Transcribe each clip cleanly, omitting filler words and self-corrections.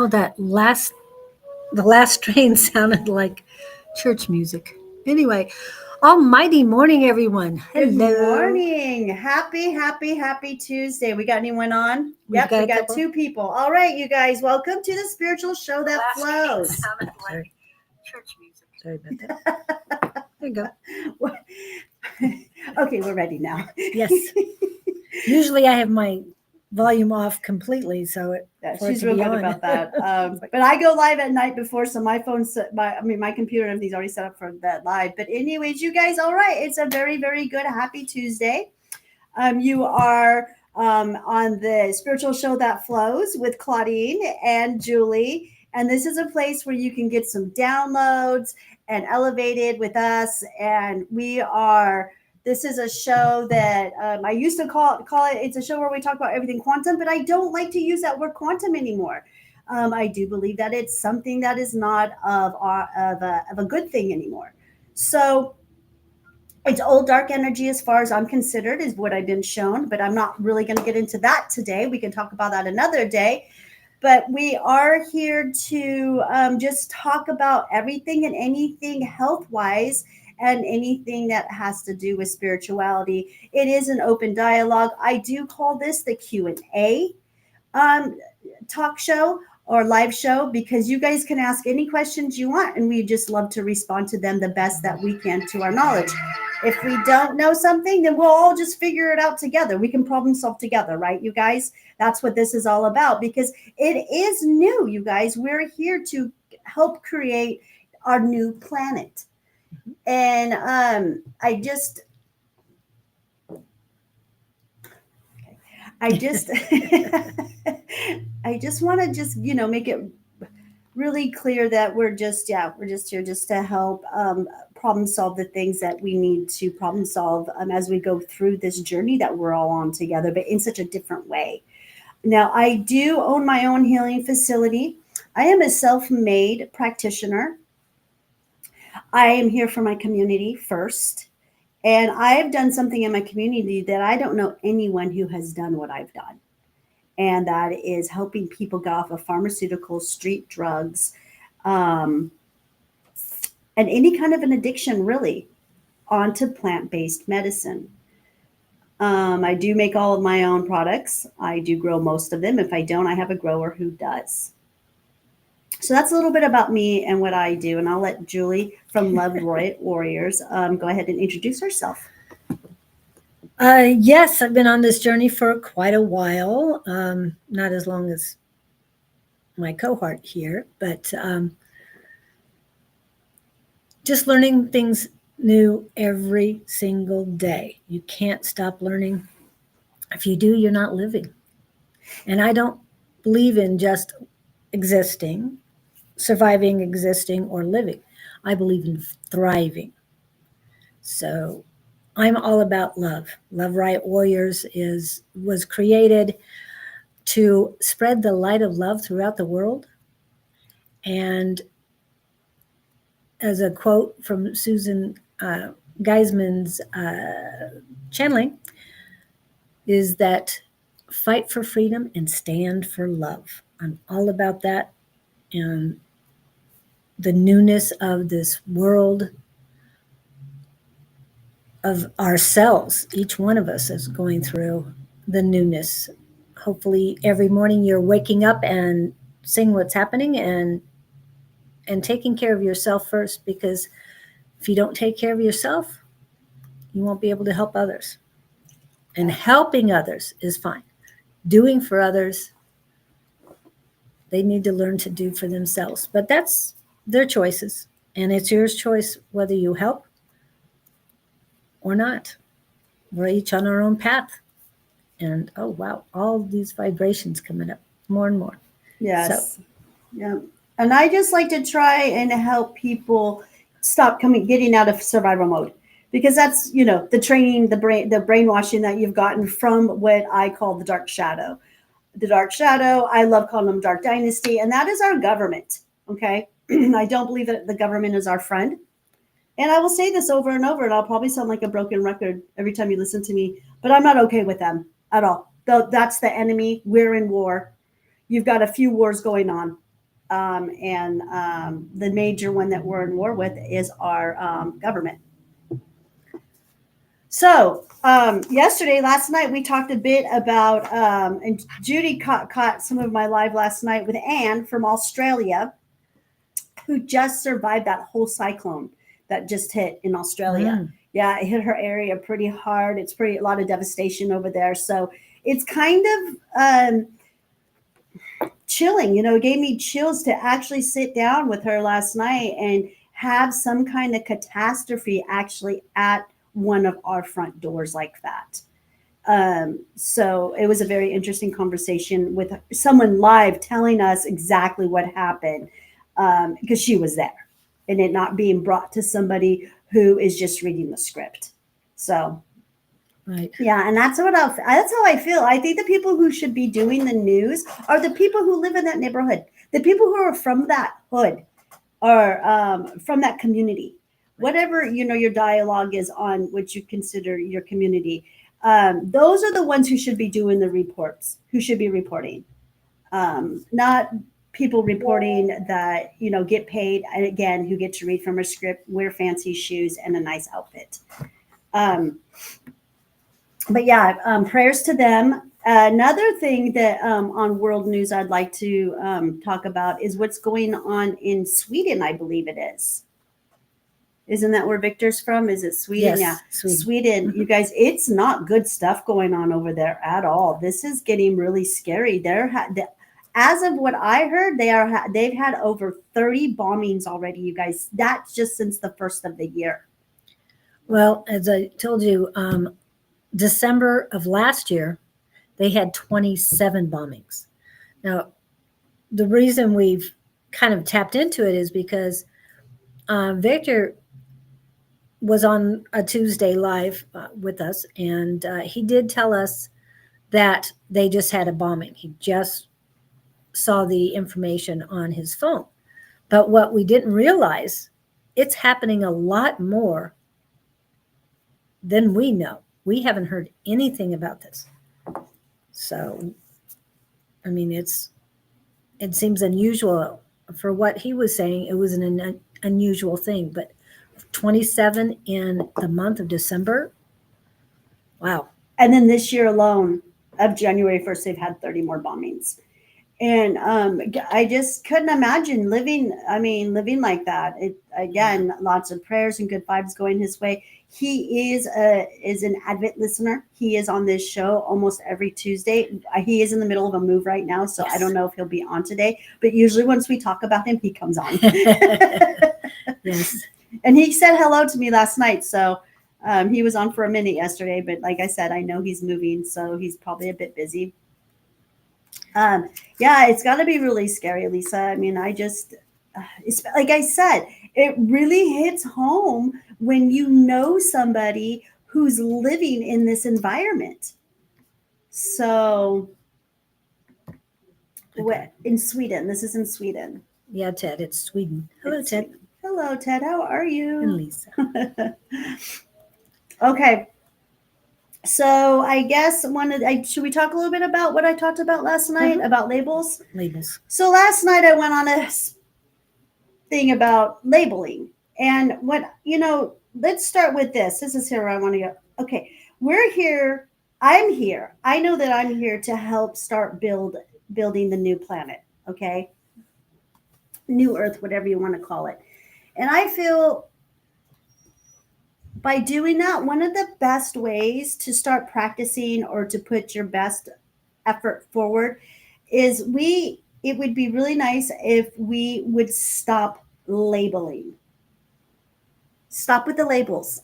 Oh, the last train sounded like church music. Anyway, almighty morning, everyone. Good Hello. morning. Happy Tuesday. We got anyone on? We've Yep, got we a got couple. two people. All right, you guys, welcome to the spiritual show that flows. Sounded like church music. Sorry about that. There you go. Okay, we're ready now. Yes. Usually I have my volume off completely, so Yeah, for it she's to real be good on. about that. But I go live at night before, so my phone's my computer and everything's already set up for that live. But anyways, you guys, all right. It's a very good happy Tuesday. You are on the spiritual show that flows with Claudine and Julie. And this is a place where you can get some downloads and elevated with us. And this is a show that I used to call it, it's a show where we talk about everything quantum, but I don't like to use that word quantum anymore. I do believe that it's something that is not of a good thing anymore. So, it's old dark energy as far as I'm considered, is what I've been shown, but I'm not really going to get into that today. We can talk about that another day. But we are here to just talk about everything and anything health wise and anything that has to do with spirituality. It is an open dialogue. I do call this the Q&A um, talk show or live show because you guys can ask any questions you want and we just love to respond to them the best that we can to our knowledge. If we don't know something, then we'll all just figure it out together. We can problem solve together, right, you guys? That's what this is all about because it is new, you guys. We're here to help create our new planet. And I just I just want to just make it really clear that we're just here just to help problem solve the things that we need to problem solve as we go through this journey that we're all on together, but in such a different way. Now, I do own my own healing facility. I am a self-made practitioner. I am here for my community first. And I've done something in my community that I don't know anyone who has done what I've done. And that is helping people get off of pharmaceuticals, street drugs, um, and any kind of an addiction, really, onto plant based medicine. I do make all of my own products. I do grow most of them. If I don't, I have a grower who does. So that's a little bit about me and what I do. And I'll let Julie from Love Warriors go ahead and introduce herself. Yes, I've been on this journey for quite a while. Not as long as my cohort here, but just learning things new every single day. You can't stop learning. If you do, you're not living. And I don't believe in just existing, surviving, existing, or living. I believe in thriving. So I'm all about love. Love Right Warriors was created to spread the light of love throughout the world. And as a quote from Susan Geisman's channeling, is that fight for freedom and stand for love. I'm all about that and the newness of this world, of ourselves. Each one of us is going through the newness. Hopefully every morning you're waking up and seeing what's happening and taking care of yourself first, because if you don't take care of yourself, you won't be able to help others. And helping others is fine. Doing for others, they need to learn to do for themselves. But that's their choices. And it's your choice whether you help or not. We're each on our own path. And oh, wow, all these vibrations coming up more and more. Yes. So. Yeah. And I just like to try and help people stop getting out of survival mode, because that's, the training, the brainwashing that you've gotten from what I call the dark shadow. The dark shadow, I love calling them dark dynasty, and that is our government. Okay. I don't believe that the government is our friend. And I will say this over and over, and I'll probably sound like a broken record every time you listen to me, but I'm not okay with them at all. Though that's the enemy. We're in war. You've got a few wars going on. and the major one that we're in war with is our government. So last night, we talked a bit about, and Judy caught some of my live last night with Anne from Australia, who just survived that whole cyclone that just hit in Australia. Yeah, it hit her area pretty hard. It's a lot of devastation over there. So it's kind of chilling. It gave me chills to actually sit down with her last night and have some kind of catastrophe actually at one of our front doors like that. So it was a very interesting conversation with someone live telling us exactly what happened, because she was there, and it not being brought to somebody who is just reading the script. So Right. yeah, and that's how I feel. I think the people who should be doing the news are the people who live in that neighborhood, the people who are from that hood, or from that community, whatever your dialogue is on what you consider your community. Those are the ones who should be doing the reports, who should be reporting, not people reporting that get paid, and again, who get to read from a script, wear fancy shoes, and a nice outfit. But yeah, prayers to them. Another thing that on world news I'd like to talk about is what's going on in Sweden. I believe it is. Isn't that where Victor's from? Is it Sweden? Yes, Yeah, Sweden. Sweden. You guys, it's not good stuff going on over there at all. This is getting really scary. As of what I heard, they've had over 30 bombings already. You guys, that's just since the first of the year. Well, as I told you, December of last year, they had 27 bombings. Now, the reason we've kind of tapped into it is because Victor was on a Tuesday live with us, and he did tell us that they just had a bombing. He just saw the information on his phone. But what we didn't realize, it's happening a lot more than we know. We haven't heard anything about this. So, I mean, it seems unusual for what he was saying. It was an unusual thing, but 27 in the month of December. Wow. And then this year alone, of January 1st, they've had 30 more bombings. And I just couldn't imagine living like that. Again, lots of prayers and good vibes going his way. He is an avid listener. He is on this show almost every Tuesday. He is in the middle of a move right now, so yes. I don't know if he'll be on today. But usually once we talk about him, he comes on. Yes. And he said hello to me last night, so he was on for a minute yesterday. But like I said, I know he's moving, so he's probably a bit busy. Yeah, it's got to be really scary, Lisa. I mean, it's, like I said, it really hits home when you know somebody who's living in this environment. So, in Sweden, this is in Sweden. Yeah, Ted, it's Sweden. Hello, Ted. Sweden. Hello, Ted. How are you? And Lisa. Okay. So I guess should we talk a little bit about what I talked about last night about labels? Labels. So last night I went on a thing about labeling, and let's start with this. This is here where I want to go. Okay, we're here. I'm here. I know that I'm here to help start building the new planet. Okay, new Earth, whatever you want to call it, and I feel. By doing that, one of the best ways to start practicing or to put your best effort forward is it would be really nice if we would stop labeling. Stop with the labels.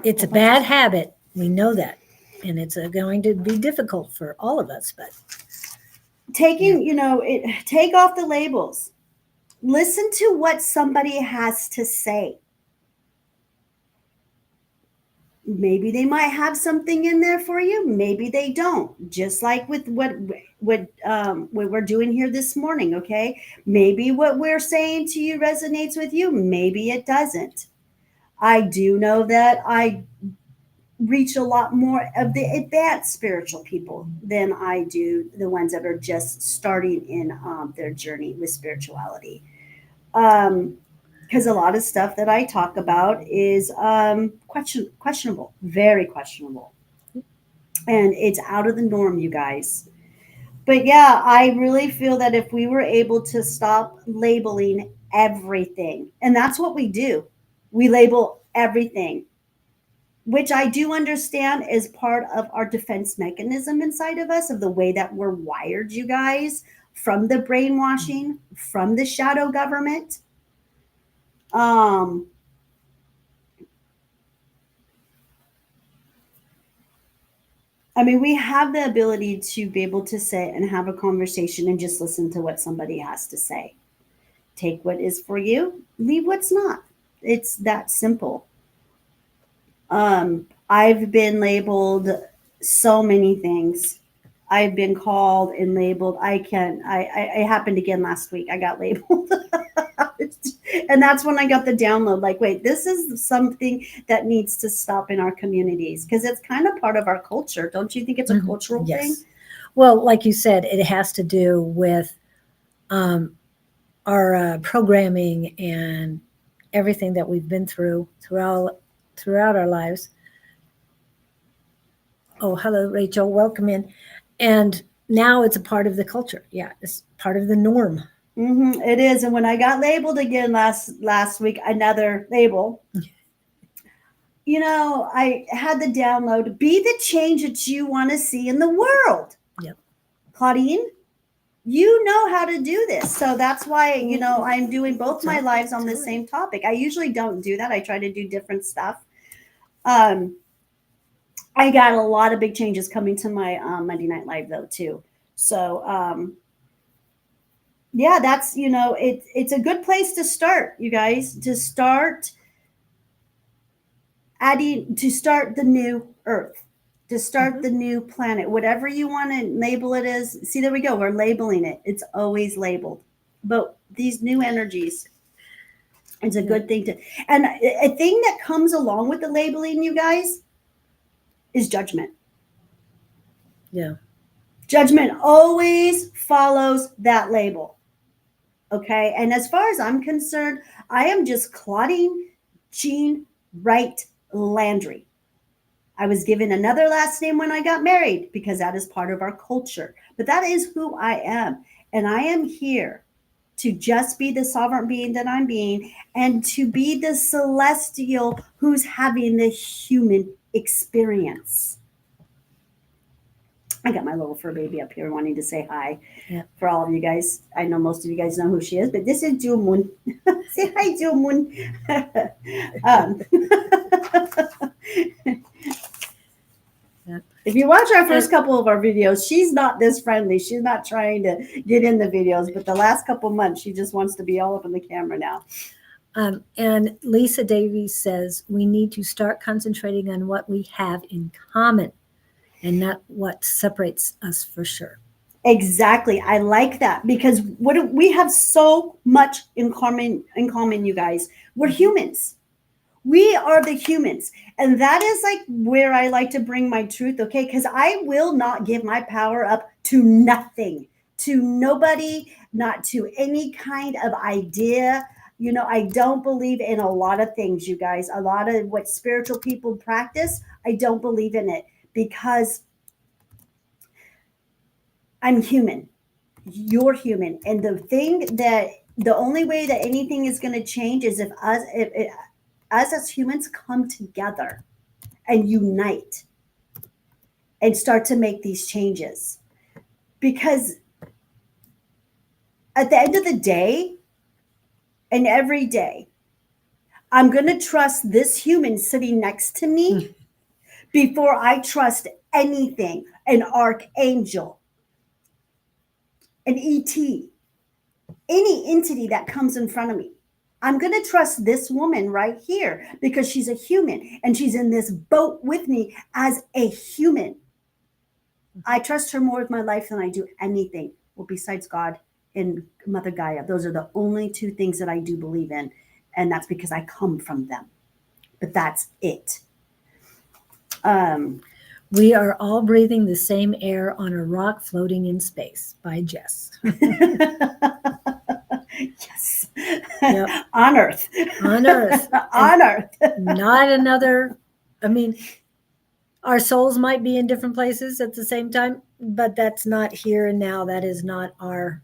It's a bad habit. We know that. And it's going to be difficult for all of us, but take off the labels. Listen to what somebody has to say. Maybe they might have something in there for you. Maybe they don't. Just like with what we're doing here this morning, okay? Maybe what we're saying to you resonates with you. Maybe it doesn't. I do know that reach a lot more of the advanced spiritual people than I do the ones that are just starting in their journey with spirituality. Because a lot of stuff that I talk about is questionable, very questionable, and it's out of the norm, you guys. But yeah, I really feel that if we were able to stop labeling everything, and that's what we do, we label everything, which I do understand is part of our defense mechanism inside of us, of the way that we're wired, you guys, from the brainwashing, from the shadow government. Um, I mean, we have the ability to be able to sit and have a conversation and just listen to what somebody has to say. Take what is for you, leave what's not. It's that simple. I've been labeled so many things. I've been called and labeled. I can. It happened again last week. I got labeled, and that's when I got the download. Like, wait, this is something that needs to stop in our communities because it's kind of part of our culture. Don't you think it's a cultural thing? Yes. Well, like you said, it has to do with our programming and everything that we've been throughout our lives. Oh, hello, Rachel. Welcome in. And now it's a part of the culture. Yeah, it's part of the norm. It is. And when I got labeled again last week, another label, I had the download, be the change that you want to see in the world. Yep. Claudene, you know how to do this. So that's why, I'm doing both my lives on the same topic. I usually don't do that. I try to do different stuff. I got a lot of big changes coming to my Monday Night Live, though, too. So, yeah, that's, it's a good place to start, you guys, to start the new earth, to start the new planet, whatever you want to label it as. See, there we go. We're labeling it. It's always labeled. But these new energies, it's a good thing to, and a thing that comes along with the labeling, you guys, is judgment. Yeah. Judgment always follows that label. Okay. And as far as I'm concerned, I am just Claudine Jean Wright Landry. I was given another last name when I got married because that is part of our culture. But that is who I am. And I am here to just be the sovereign being that I'm being and to be the celestial who's having the human experience. I got my little fur baby up here wanting to say hi for all of you guys. I know most of you guys know who she is, but this is Jewel Moon. Say hi, Jewel Moon. If you watch our first couple of our videos, she's not this friendly. She's not trying to get in the videos, but the last couple months, she just wants to be all up in the camera now. And Lisa Davies says we need to start concentrating on what we have in common and not what separates us for sure. Exactly. I like that because we have so much in common, you guys. We're humans. We are the humans. And that is like where I like to bring my truth, okay? Because I will not give my power up to nothing, to nobody, not to any kind of idea. I don't believe in a lot of things, you guys. A lot of what spiritual people practice, I don't believe in it because I'm human. You're human. And the only way that anything is going to change is if us as humans come together and unite and start to make these changes. Because at the end of the day and every day, I'm going to trust this human sitting next to me before I trust anything, an archangel, an ET, any entity that comes in front of me. I'm going to trust this woman right here because she's a human and she's in this boat with me as a human. I trust her more with my life than I do anything. Well, besides God and Mother Gaia, those are the only two things that I do believe in. And that's because I come from them. But that's it. Um, We are all breathing the same air on a rock floating in space by Jess. yes. Yep. On Earth. On Earth. On Earth. Not another, I mean, our souls might be in different places at the same time, but that's not here and now. That is not our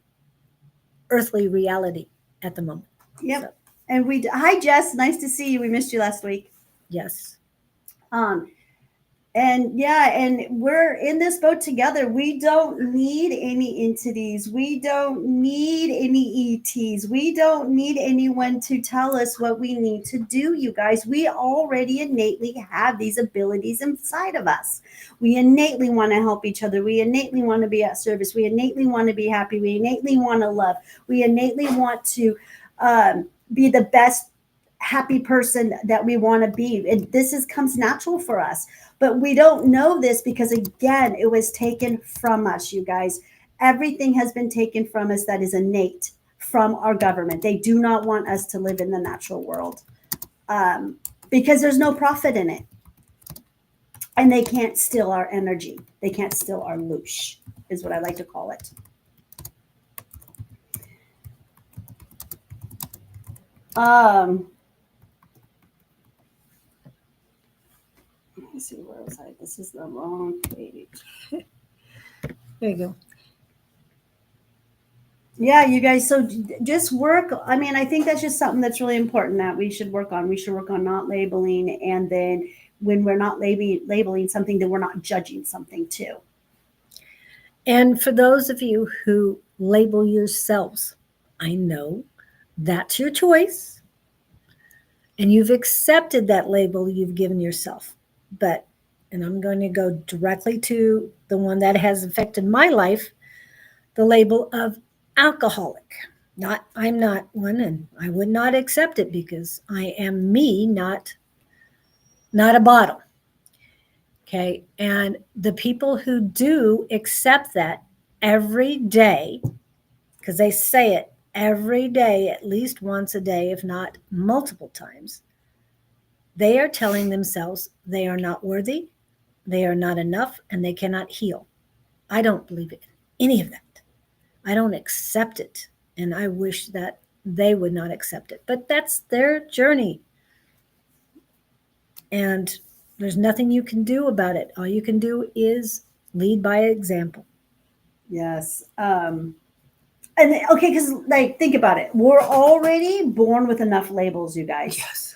earthly reality at the moment. Yep. So, And hi Jess, nice to see you. We missed you last week. yes. Um, and yeah, and we're in this boat together. We don't need any entities. We don't need any ETs. We don't need anyone to tell us what we need to do, you guys. We already innately have these abilities inside of us. We innately want to help each other. We innately want to be at service. We innately want to be happy. We innately want to love. We innately want to be the best happy person that we want to be. And comes natural for us. But we don't know this because, again, it was taken from us, you guys. Everything has been taken from us that is innate from our government. They do not want us to live in the natural world because there's no profit in it. And they can't steal our energy. They can't steal our loosh, is what I like to call it. Let me see, where was I? This is the wrong page. There you go. Yeah, you guys. So just work. I mean, I think that's just something that's really important that we should work on. We should work on not labeling. And then when we're not labeling something, then we're not judging something too. And for those of you who label yourselves, I know that's your choice. And you've accepted that label you've given yourself. But, and I'm going to go directly to the one that has affected my life, the label of alcoholic. I'm not one, and I would not accept it because I am me, not a bottle. Okay. And the people who do accept that every day, because they say it every day, at least once a day, if not multiple times, they are telling themselves they are not worthy, they are not enough, and they cannot heal. I don't believe in any of that. I don't accept it. And I wish that they would not accept it. But that's their journey. And there's nothing you can do about it. All you can do is lead by example. Yes. And okay, because like think about it. We're already born with enough labels, you guys. Yes.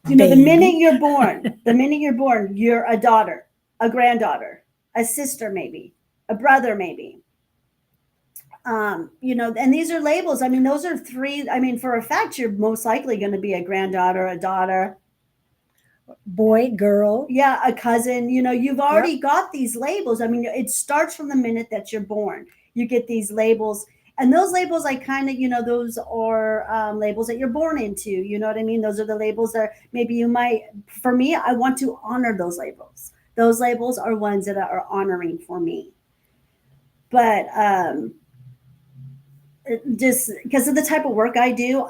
You know, the minute you're born, you're a daughter, a granddaughter, a sister, maybe, a brother, maybe. You know, and these are labels. I mean, those are three. I mean, for a fact, you're most likely going to be a granddaughter, a daughter, boy, girl. Yeah, a cousin. You know, you've already got these labels. I mean, it starts from the minute that you're born. You get these labels. And those labels, I kind of, you know, those are labels that you're born into. You know what I mean? Those are the labels that maybe you might, for me, I want to honor those labels. Those labels are ones that are honoring for me. But just because of the type of work I do,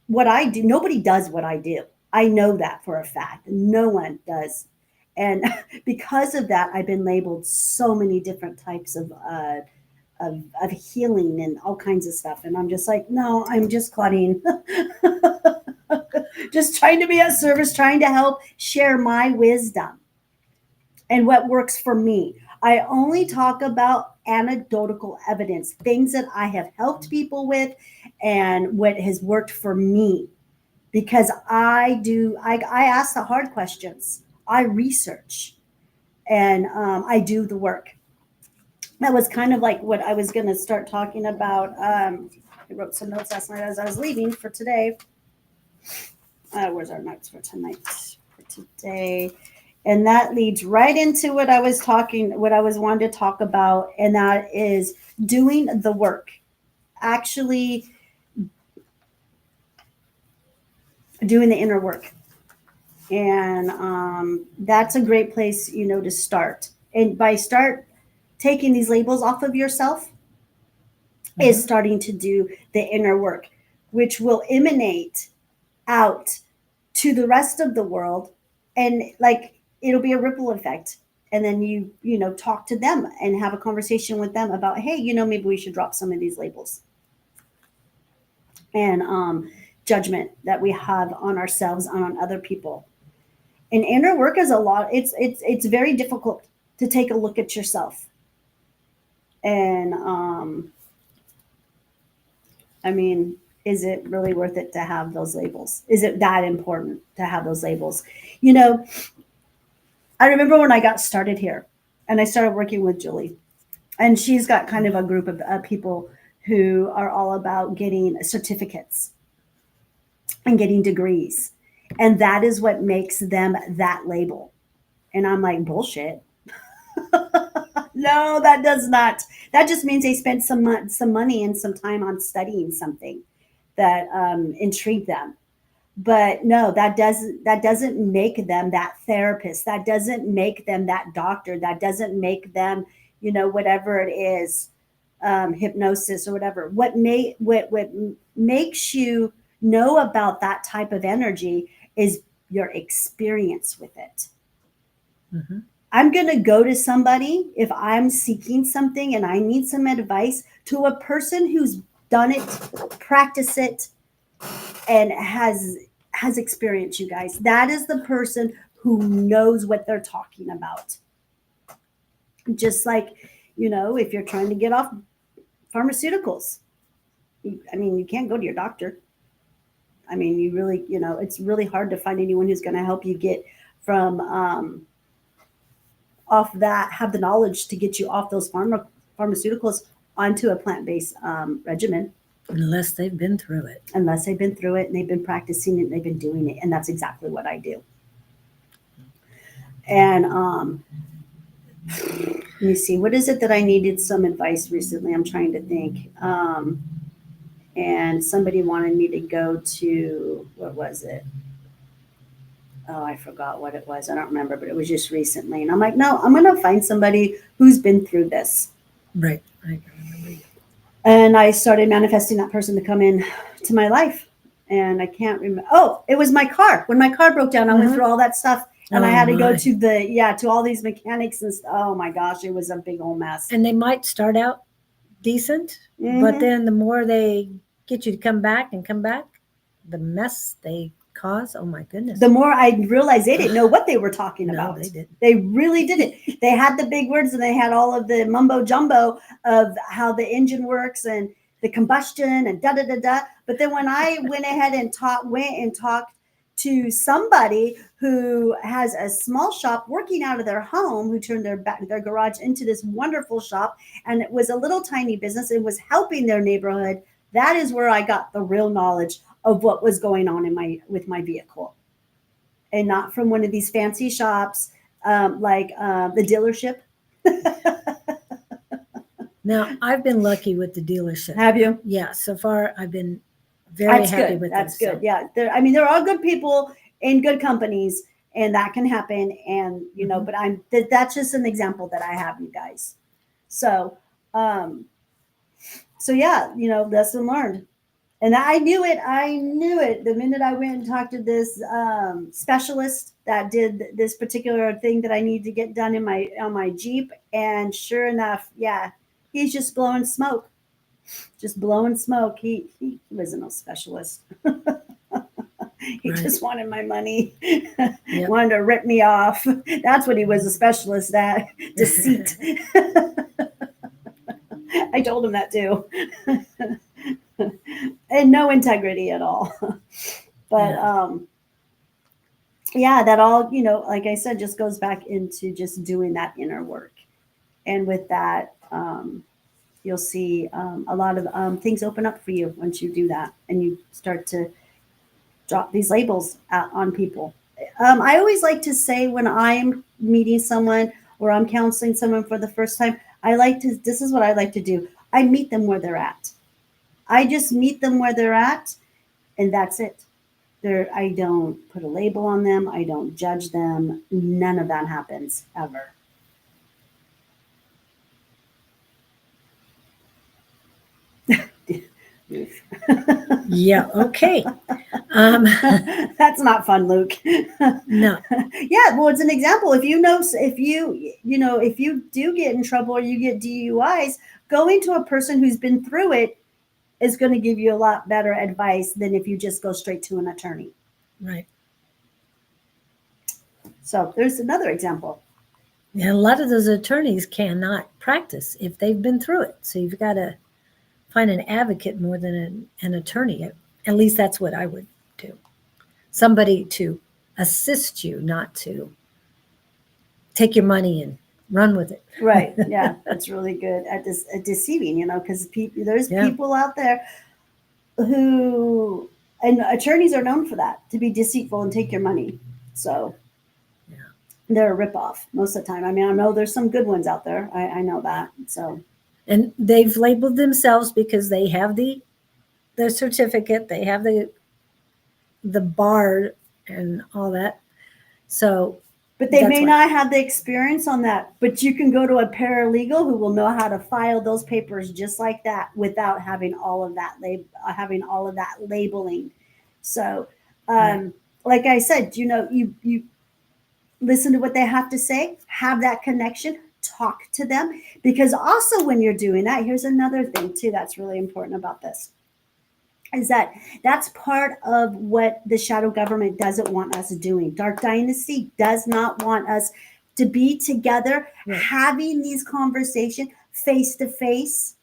nobody does what I do. I know that for a fact. No one does. And because of that, I've been labeled so many different types of healing and all kinds of stuff. And I'm just like, no, I'm just Claudene. Just trying to be of service, trying to help share my wisdom and what works for me. I only talk about anecdotal evidence, things that I have helped people with and what has worked for me. Because I ask the hard questions. I research and I do the work. That was kind of like what I was going to start talking about. I wrote some notes last night as I was leaving for today. Where's our notes for tonight? For today. And that leads right into what I was wanting to talk about. And that is doing the work. Actually doing the inner work. And that's a great place, you know, to start. And by start taking these labels off of yourself is starting to do the inner work, which will emanate out to the rest of the world. And like it'll be a ripple effect. And then you know, talk to them and have a conversation with them about, hey, you know, maybe we should drop some of these labels and judgment that we have on ourselves and on other people. And inner work is a lot. It's very difficult to take a look at yourself. And I mean, is it really worth it to have those labels? Is it that important to have those labels? You know, I remember when I got started here and I started working with Julie, and she's got kind of a group of people who are all about getting certificates and getting degrees. And that is what makes them that label. And I'm like, bullshit. No, that does not. That just means they spent some money and some time on studying something that intrigued them. But no, that doesn't make them that therapist. That doesn't make them that doctor. That doesn't make them, you know, whatever it is, hypnosis or whatever. What makes you know about that type of energy is your experience with it. Mm-hmm. I'm going to go to somebody if I'm seeking something and I need some advice, to a person who's done it, practice it, and has experience. You guys, that is the person who knows what they're talking about. Just like, you know, if you're trying to get off pharmaceuticals, I mean, you can't go to your doctor. I mean, you really, you know, it's really hard to find anyone who's going to help you get from off that, have the knowledge to get you off those pharmaceuticals onto a plant-based regimen. Unless they've been through it. Unless they've been through it and they've been practicing it and they've been doing it. And that's exactly what I do. And let me see, what is it that I needed some advice recently? I'm trying to think. And somebody wanted me to go to, what was it? Oh, I forgot what it was. I don't remember, but it was just recently. And I'm like, no, I'm going to find somebody who's been through this. Right. I remember you. And I started manifesting that person to come in to my life. And I can't remember. Oh, it was my car. When my car broke down, I went through all that stuff. And I had to go to to all these mechanics and stuff. Oh my gosh, it was a big old mess. And they might start out decent, but then the more they get you to come back, the mess they cause, oh my goodness. The more I realized they didn't know what they were talking about. No, they didn't. They really didn't. They had the big words and they had all of the mumbo jumbo of how the engine works and the combustion and da da da da. But then when I went ahead and talked to somebody who has a small shop working out of their home, who turned their garage into this wonderful shop, and it was a little tiny business, it was helping their neighborhood. That is where I got the real knowledge of what was going on with my vehicle, and not from one of these fancy shops like the dealership. Now, I've been lucky with the dealership. Have you? Yeah, so far I've been very happy with That's them. good. Yeah, there are good people in good companies, and that can happen. And you know, but that's just an example that I have, you guys. So, yeah, you know, lesson learned. And I knew it the minute I went and talked to this specialist that did this particular thing that I need to get done on my Jeep. And sure enough, yeah, he's just blowing smoke. Just blowing smoke. He wasn't no specialist. He just wanted my money. Yep. Wanted to rip me off. That's what he was a specialist at. Deceit. I told him that too. And no integrity at all. But yeah, that all, you know, like I said, just goes back into just doing that inner work. And with that, you'll see a lot of things open up for you once you do that and you start to drop these labels on people. I always like to say when I'm meeting someone or I'm counseling someone for the first time, this is what I like to do. I meet them where they're at. I just meet them where they're at, and that's it. I don't put a label on them. I don't judge them. None of that happens ever. Oof. Yeah. Okay. Um, That's not fun, Luke. no. Yeah, well, it's an example. If you know, if you do get in trouble or you get DUIs, going to a person who's been through it is going to give you a lot better advice than if you just go straight to an attorney. Right. So there's another example. And a lot of those attorneys cannot practice if they've been through it. So you've got to find an advocate more than an attorney. At least that's what I would do. Somebody to assist you, not to take your money and run with it. Right. Yeah, that's really good at deceiving, because there's Yeah. people out there who, and attorneys are known for that, to be deceitful and take your money. So Yeah. they're a ripoff most of the time. I mean, I know there's some good ones out there. I know that. So And they've labeled themselves because they have the certificate, they have the bar and all that. So but they that's may why. not have the experience on that. But you can go to a paralegal who will know how to file those papers just like that without having all of that labeling. So, Right. like I said, you listen to what they have to say, have that connection, talk to them. Because also when you're doing that, here's another thing too that's really important about this is that that's part of what the shadow government doesn't want us doing. Dark Dynasty does not want us to be together, Right. having these conversations face to face,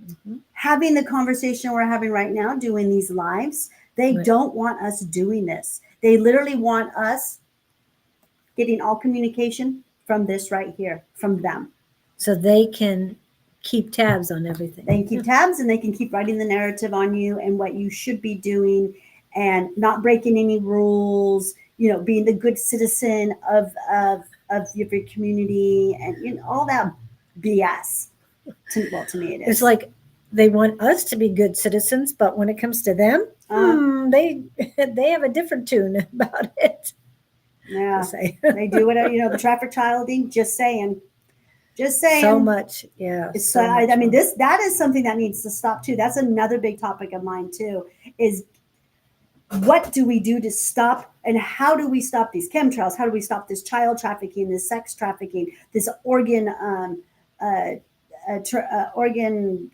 Mhm. having the conversation we're having right now, doing these lives. They Right. don't want us doing this. They literally want us getting all communication from this right here, from them. So they can keep tabs on everything. They can keep tabs and they can keep writing the narrative on you and what you should be doing and not breaking any rules, being the good citizen of your community and all that BS. To me, it is. It's like they want us to be good citizens, but when it comes to them, they they have a different tune about it. Yeah, Say. they do whatever, the traffic childing, just saying. Just saying. So much, yeah. It's so much I mean more. that is something that needs to stop too. That's another big topic of mine too. Is what do we do to stop and how do we stop these chemtrails? How do we stop this child trafficking, this sex trafficking, this organ organ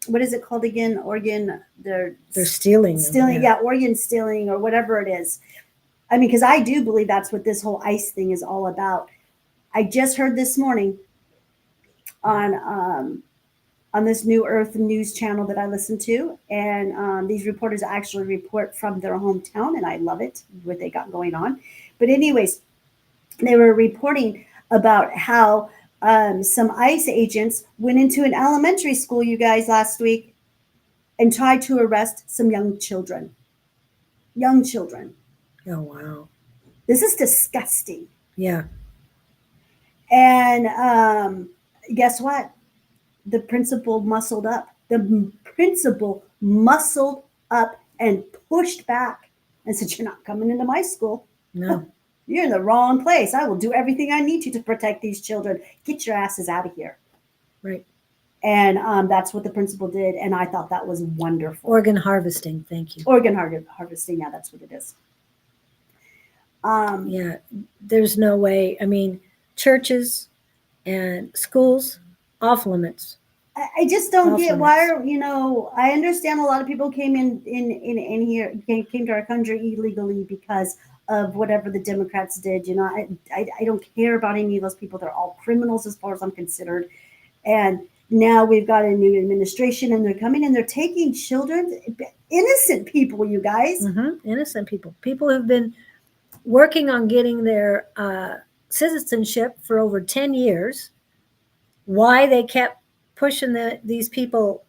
what is it called again? Organ They're stealing. stealing, yeah, organ stealing or whatever it is. I mean, because I do believe that's what this whole ICE thing is all about. I just heard this morning on this New Earth news channel that I listen to, and these reporters actually report from their hometown, and I love it what they got going on. But anyways, they were reporting about how some ICE agents went into an elementary school, you guys, last week, and tried to arrest some young children. Young children. Oh wow. This is disgusting. Yeah. And guess what? The principal muscled up. The principal muscled up and pushed back and said, "You're not coming into my school. No. You're in the wrong place. I will do everything I need to protect these children. Get your asses out of here." Right. And that's what the principal did. And I thought that was wonderful. Organ harvesting. Thank you. Organ harvesting. Yeah, that's what it is. Yeah. There's no way. I mean, churches and schools, off limits. I just don't Off get limits. why I understand a lot of people came in here came to our country illegally because of whatever the Democrats did. I don't care about any of those people. They're all criminals as far as I'm considered. And now we've got a new administration and they're coming and they're taking children, innocent people, you guys. Innocent people. People who've been working on getting their citizenship for over 10 years. Why they kept pushing these people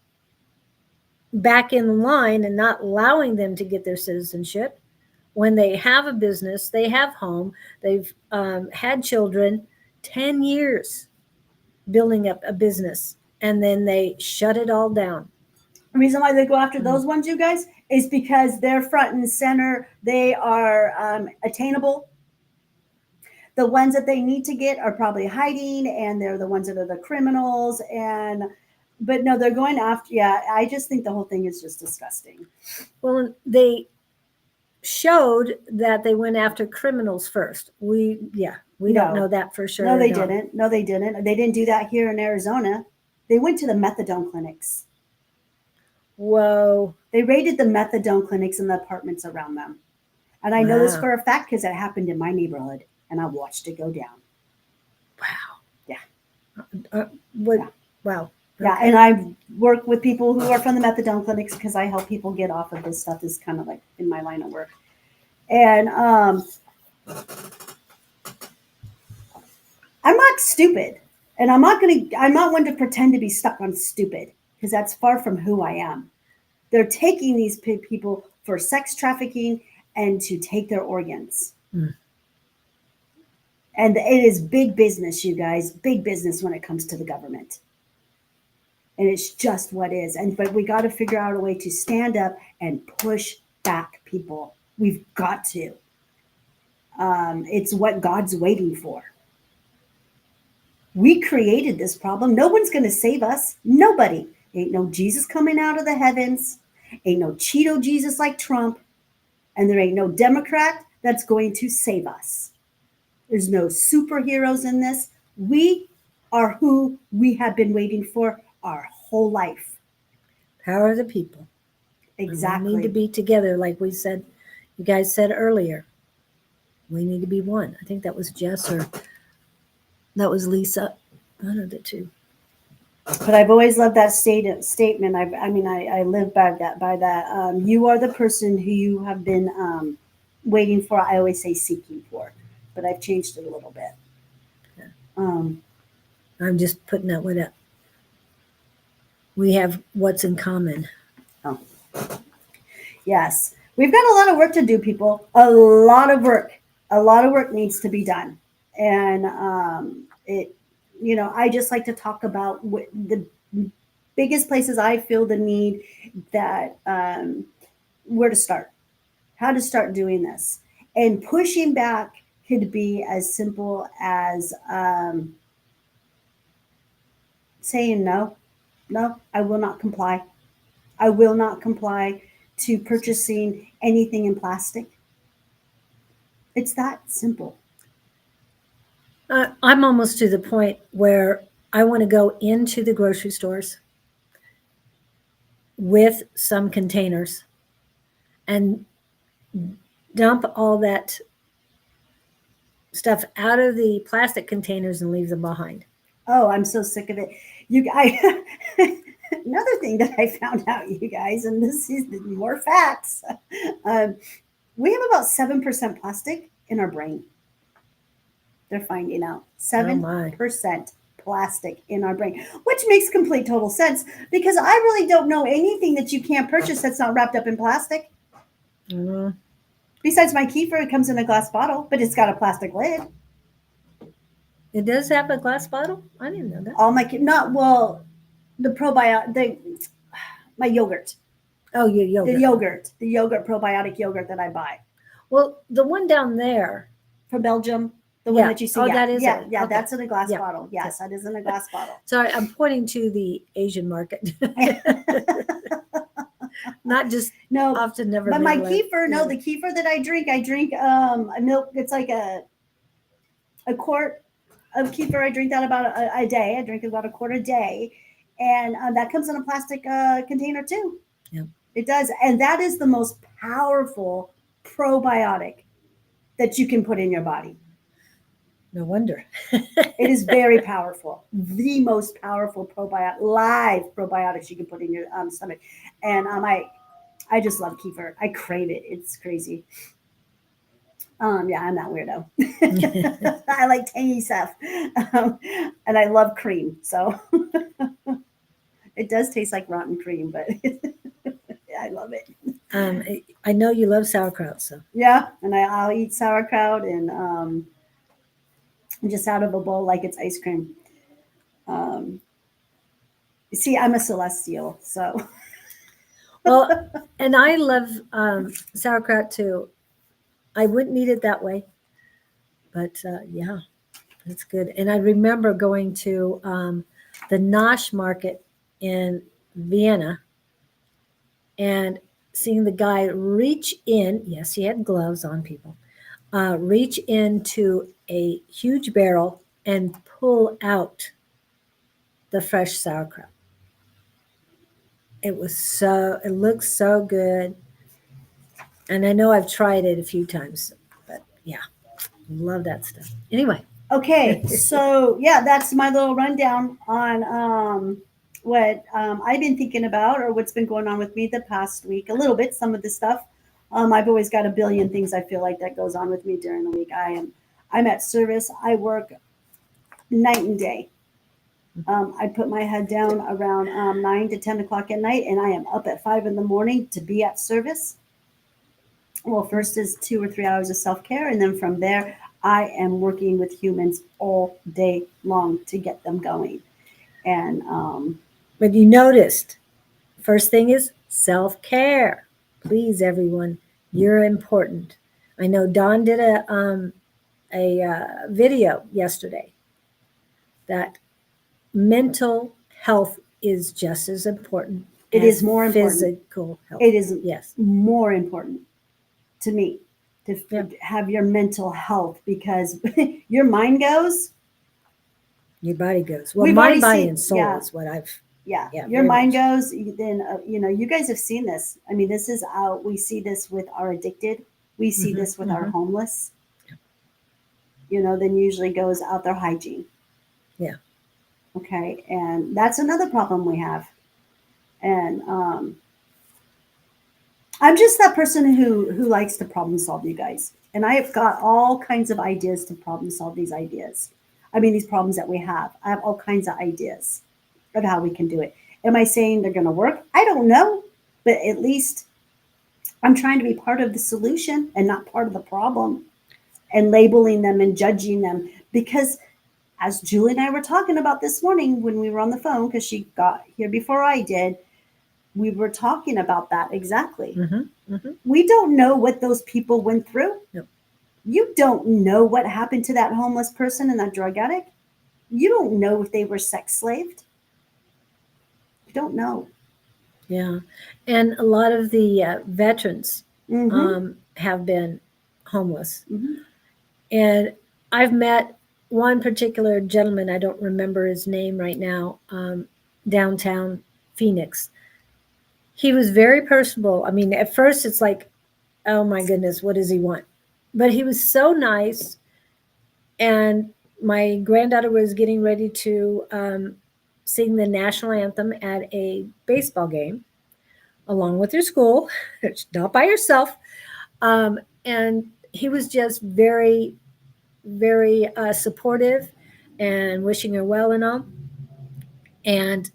back in line and not allowing them to get their citizenship when they have a business, they have home, they've had children, 10 years building up a business, and then they shut it all down. The reason why they go after those ones, you guys, is because they're front and center. They are attainable. The ones that they need to get are probably hiding, and they're the ones that are the criminals. And but no, they're going after. Yeah, I just think the whole thing is just disgusting. Well, they showed that they went after criminals first. We don't No. know that for sure. No, they or not. didn't. No, they didn't. They didn't do that here in Arizona. They went to the methadone clinics. Whoa. They raided the methadone clinics and the apartments around them. And I know this Wow. for a fact because it happened in my neighborhood and I watched it go down. Wow. Yeah. What? Yeah. Wow. Yeah, Okay. and I work with people who are from the methadone clinics because I help people get off of this stuff. Is kind of like in my line of work. And I'm not stupid, and I'm not one to pretend to be stuck on stupid because that's far from who I am. They're taking these people for sex trafficking and to take their organs. Mm. And it is big business, you guys, big business when it comes to the government. And it's just what is. But we got to figure out a way to stand up and push back people. We've got to. It's what God's waiting for. We created this problem. No one's going to save us. Nobody. Ain't no Jesus coming out of the heavens. Ain't no Cheeto Jesus like Trump. And there ain't no Democrat that's going to save us. There's no superheroes in this. We are who we have been waiting for our whole life. Power of the people. Exactly. We need to be together, like we said. You guys said earlier. We need to be one. I think that was Jess or that was Lisa. One of the two. But I've always loved that statement. I live by that. You are the person who you have been waiting for. I always say seeking for, but I've changed it a little bit. Yeah. Um, I'm just putting that one up. We have what's in common. yes, we've got a lot of work to do, people. A lot of work. A lot of work needs to be done, and it. You know, I just like to talk about the biggest places I feel the need that where to start, how to start doing this. And pushing back could be as simple as saying no, I will not comply. I will not comply to purchasing anything in plastic. It's that simple. I'm almost to the point where I want to go into the grocery stores with some containers and dump all that stuff out of the plastic containers and leave them behind. Oh, I'm so sick of it. Another thing that I found out, you guys, and this is more facts. Um, we have about 7% plastic in our brain. They're finding out Oh my. 7% plastic in our brain, which makes complete total sense because I really don't know anything that you can't purchase that's not wrapped up in plastic. Mhm. Besides my kefir, it comes in a glass bottle, but it's got a plastic lid. It does have a glass bottle? I didn't know that. All my not well, the probiotic, my yogurt, Oh, your yogurt. the yogurt probiotic yogurt that I buy Well, the one down there. from Belgium, the one Yeah. that you see. Oh, yeah, that is yeah, it. yeah. Okay. That's in a glass Yeah. bottle. Yes, that is in a glass bottle. Sorry, I'm pointing to the Asian market. Not just No, often never. but my Midland. kefir, no, the kefir that I drink a milk. It's like a quart of kefir. I drink that about a day. I drink about a quart a day, and that comes in a plastic container too. Yep. It does, and that is the most powerful probiotic that you can put in your body. No wonder. It is very powerful. The most powerful live probiotics you can put in your stomach. And I just love kefir. I crave it. It's crazy. Yeah, I'm that weirdo. I like tangy stuff. And I love cream. So it does taste like rotten cream, but I love it. I know you love sauerkraut, so Yeah, and I'll eat sauerkraut and just out of a bowl like it's ice cream. See, I'm a celestial, so well, and I love sauerkraut too. I wouldn't eat it that way, but yeah, it's good. And I remember going to the Nosh market in Vienna and seeing the guy reach in, yes, he had gloves on, people, reach into a huge barrel and pull out the fresh sauerkraut. It looks so good. And I know I've tried it a few times, but yeah, love that stuff. Anyway, Okay, so yeah, that's my little rundown on what I've been thinking about or what's been going on with me the past week. A little bit, some of the stuff. I've always got a billion things I feel like that goes on with me during the week. I'm at service. I work night and day. I put my head down around 9 to 10 o'clock at night, and I am up at 5 in the morning to be at service. Well, first is 2 or 3 hours of self care, and then from there, I am working with humans all day long to get them going. And but you noticed, first thing is self-care. Please, everyone, you're important. I know Don did a video yesterday that mental health is just as important it as is more important. physical health. It is Yes. more important to me to Yeah. have your mental health, because your mind goes, Your body goes. Well, We've mind, already body, seen- and soul yeah. is what I've. yeah, Yeah, your very mind much. goes, then you guys have seen this. I mean, this is out. We see this with our addicted. We see Mhm, this with our mhm. homeless. Then usually goes out their hygiene. Yeah. Okay, and that's another problem we have. And I'm just that person who likes to problem solve, you guys. And I have got all kinds of ideas to problem solve these ideas. I mean, these problems that we have. I have all kinds of ideas of how we can do it. Am I saying they're going to work? I don't know, but at least I'm trying to be part of the solution and not part of the problem, and labeling them and judging them. Because as Julie and I were talking about this morning when we were on the phone, because she got here before I did, we were talking about that exactly. Mm-hmm, mm-hmm. We don't know what those people went through. No. You don't know what happened to that homeless person and that drug addict. You don't know if they were sex slaved. You don't know. Yeah, and a lot of the veterans Mm-hmm. have been homeless, Mm-hmm. and I've met one particular gentleman. I don't remember his name right now. Downtown Phoenix. He was very personable. I mean, at first it's like, oh my goodness, what does he want? But he was so nice. And my granddaughter was getting ready to sing the national anthem at a baseball game along with her school, not by herself. And he was just very, very supportive and wishing her well and all. And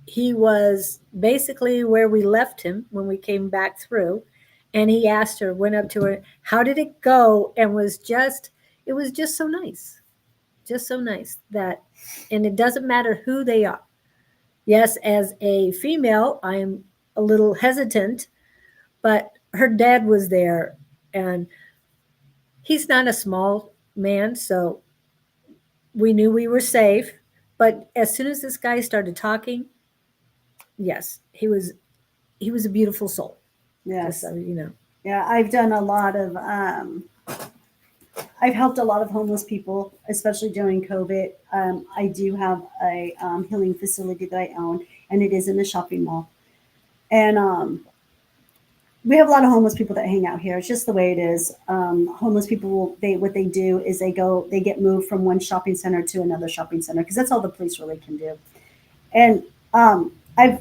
he was basically where we left him when we came back through. And he asked her, went up to her, how did it go? And it was just so nice. Just so nice that, and it doesn't matter who they are. Yes, as a female, I'm a little hesitant, but her dad was there, and he's not a small man, so we knew we were safe. But as soon as this guy started talking, yes, he was a beautiful soul. Yes. So you know. Yeah, I've done a lot of I've helped a lot of homeless people, especially during COVID. I do have a healing facility that I own, and it is in the shopping mall. And we have a lot of homeless people that hang out here. It's just the way it is. Homeless people, what they do is they get moved from one shopping center to another shopping center, because that's all the police really can do. And I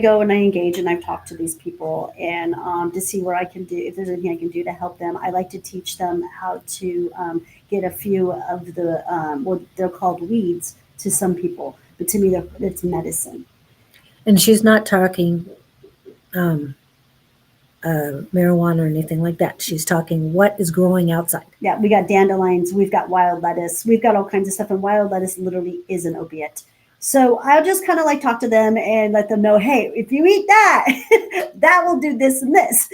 go and I engage and I've talked to these people, and to see where I can do, if there's anything I can do to help them. I like to teach them how to get a few of the what they're called weeds to some people, but to me it's medicine. And she's not talking marijuana or anything like that. She's talking what is growing outside. Yeah, we got dandelions, we've got wild lettuce, we've got all kinds of stuff, and wild lettuce literally is an opiate. So I'll just kind of like talk to them and let them know, hey, if you eat that, that will do this and this.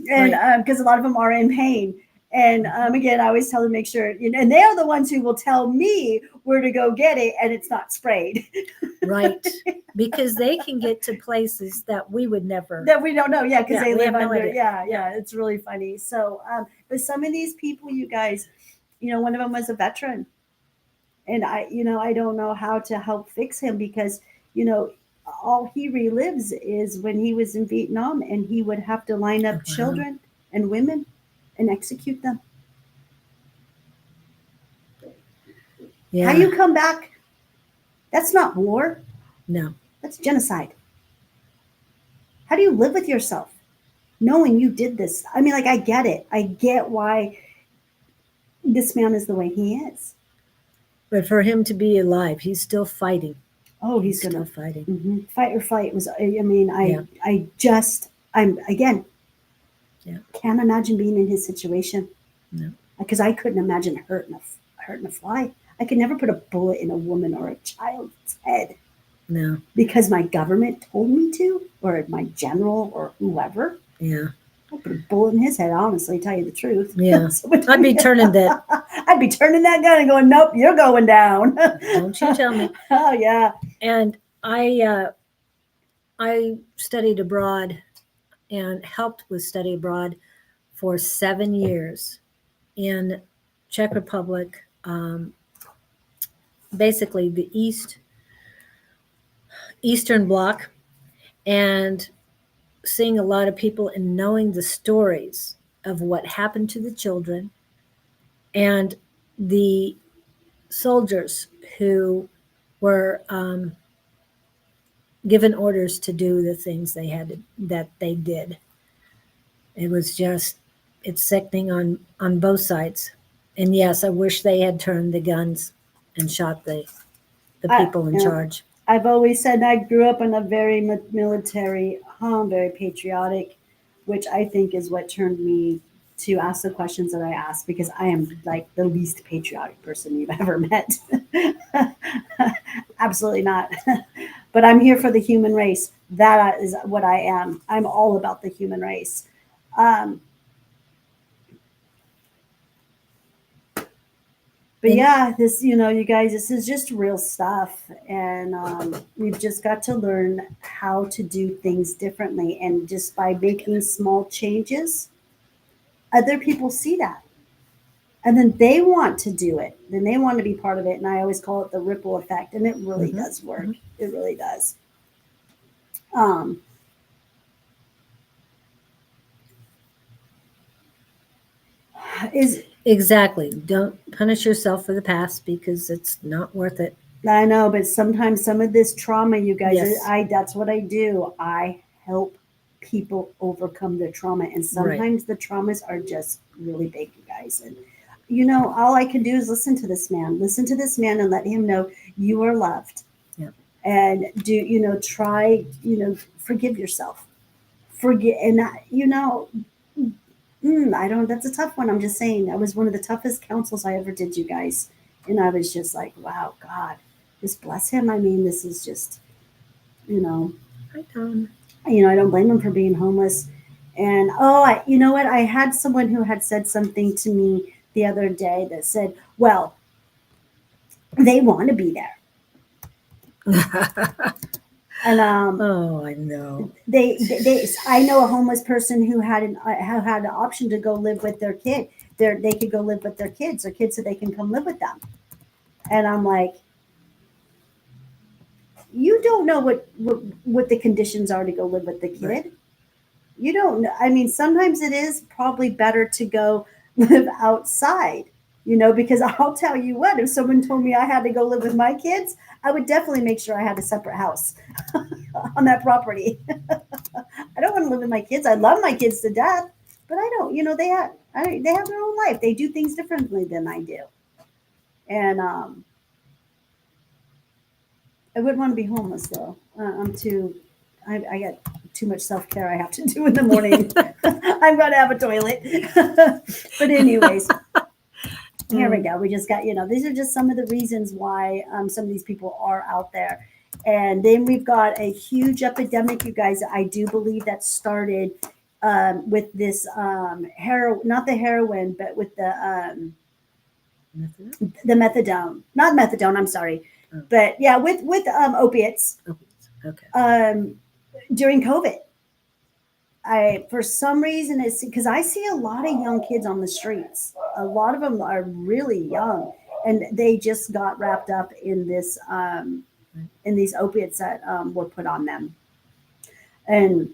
And because a lot of them are in pain. And again, I always tell them make sure, and they are the ones who will tell me where to go get it, and it's not sprayed. Right. Because they can get to places that we would never. That we don't know, yeah, because Yeah, they we live have no under, idea. yeah, it's really funny. So, but some of these people, you guys, one of them was a veteran, and I don't know how to help fix him because, all he relives is when he was in Vietnam and he would have to line Oh, up wow. children and women and execute them. Yeah. How you come back? That's not war. No. That's genocide. How do you live with yourself knowing you did this? I mean, like, I get it. I get why this man is the way he is. But for him to be alive, he's still fighting. Oh, he's still gonna fighting. Fight or flight was. I mean, Yeah. I'm again. Yeah. Can't imagine being in his situation. No. Because I couldn't imagine hurting a fly. I could never put a bullet in a woman or a child's head. No. Because my government told me to, or my general, or whoever. Yeah. I'd put a bullet in his head, honestly, tell you the truth. Yeah. I'd be turning that. I'd be turning that gun and going, nope, you're going down. Don't you tell me. Oh, yeah. And I studied abroad and helped with study abroad for 7 years in Czech Republic, basically the Eastern Bloc, and seeing a lot of people and knowing the stories of what happened to the children and the soldiers who were given orders to do the things that they did. It was just, it's sickening on both sides. And yes, I wish they had turned the guns and shot the people in charge. I've always said I grew up in a very military home, very patriotic, which I think is what turned me to ask the questions that I ask, because I am like the least patriotic person you've ever met. Absolutely not. But I'm here for the human race. That is what I am. I'm all about the human race. But yeah, this, you guys, this is just real stuff. And we've just got to learn how to do things differently. And just by making small changes, other people see that. And then they want to do it. Then they want to be part of it. And I always call it the ripple effect. And it really does work. It really does. Exactly. Don't punish yourself for the past because it's not worth it. I know, but sometimes some of this trauma, you guys, Yes. that's what I do. I help people overcome their trauma. And sometimes the traumas are just really big, you guys. And, all I can do is listen to this man and let him know you are loved. Yeah. And try, forgive yourself. Forget. And, that's a tough one. I'm just saying that was one of the toughest counsels I ever did, you guys. And I was just like, wow, God, just bless him. I mean, this is just, I don't. I don't blame him for being homeless. And you know what? I had someone who had said something to me the other day that said, well, they want to be there. And oh, I know. I know a homeless person who had an option to go live with their kid. They could go live with their kids, or kids so they can come live with them. And I'm like, you don't know what the conditions are to go live with the kid. Right. You don't know. I mean, sometimes it is probably better to go live outside, because I'll tell you what, if someone told me I had to go live with my kids, I would definitely make sure I had a separate house on that property. I don't want to live with my kids. I love my kids to death, but I don't, they have their own life. They do things differently than I do. And I wouldn't want to be homeless though. I got too much self-care I have to do in the morning. I'm going to have a toilet. But anyways, here we go. We just got, these are just some of the reasons why some of these people are out there. And then we've got a huge epidemic, you guys. I do believe that started with this not the heroin, but with the methadone, not methadone. I'm sorry, Oh. but yeah, with opiates Okay. During COVID. I for some reason it's because I see a lot of young kids on the streets. A lot of them are really young, and they just got wrapped up in these opiates that were put on them. And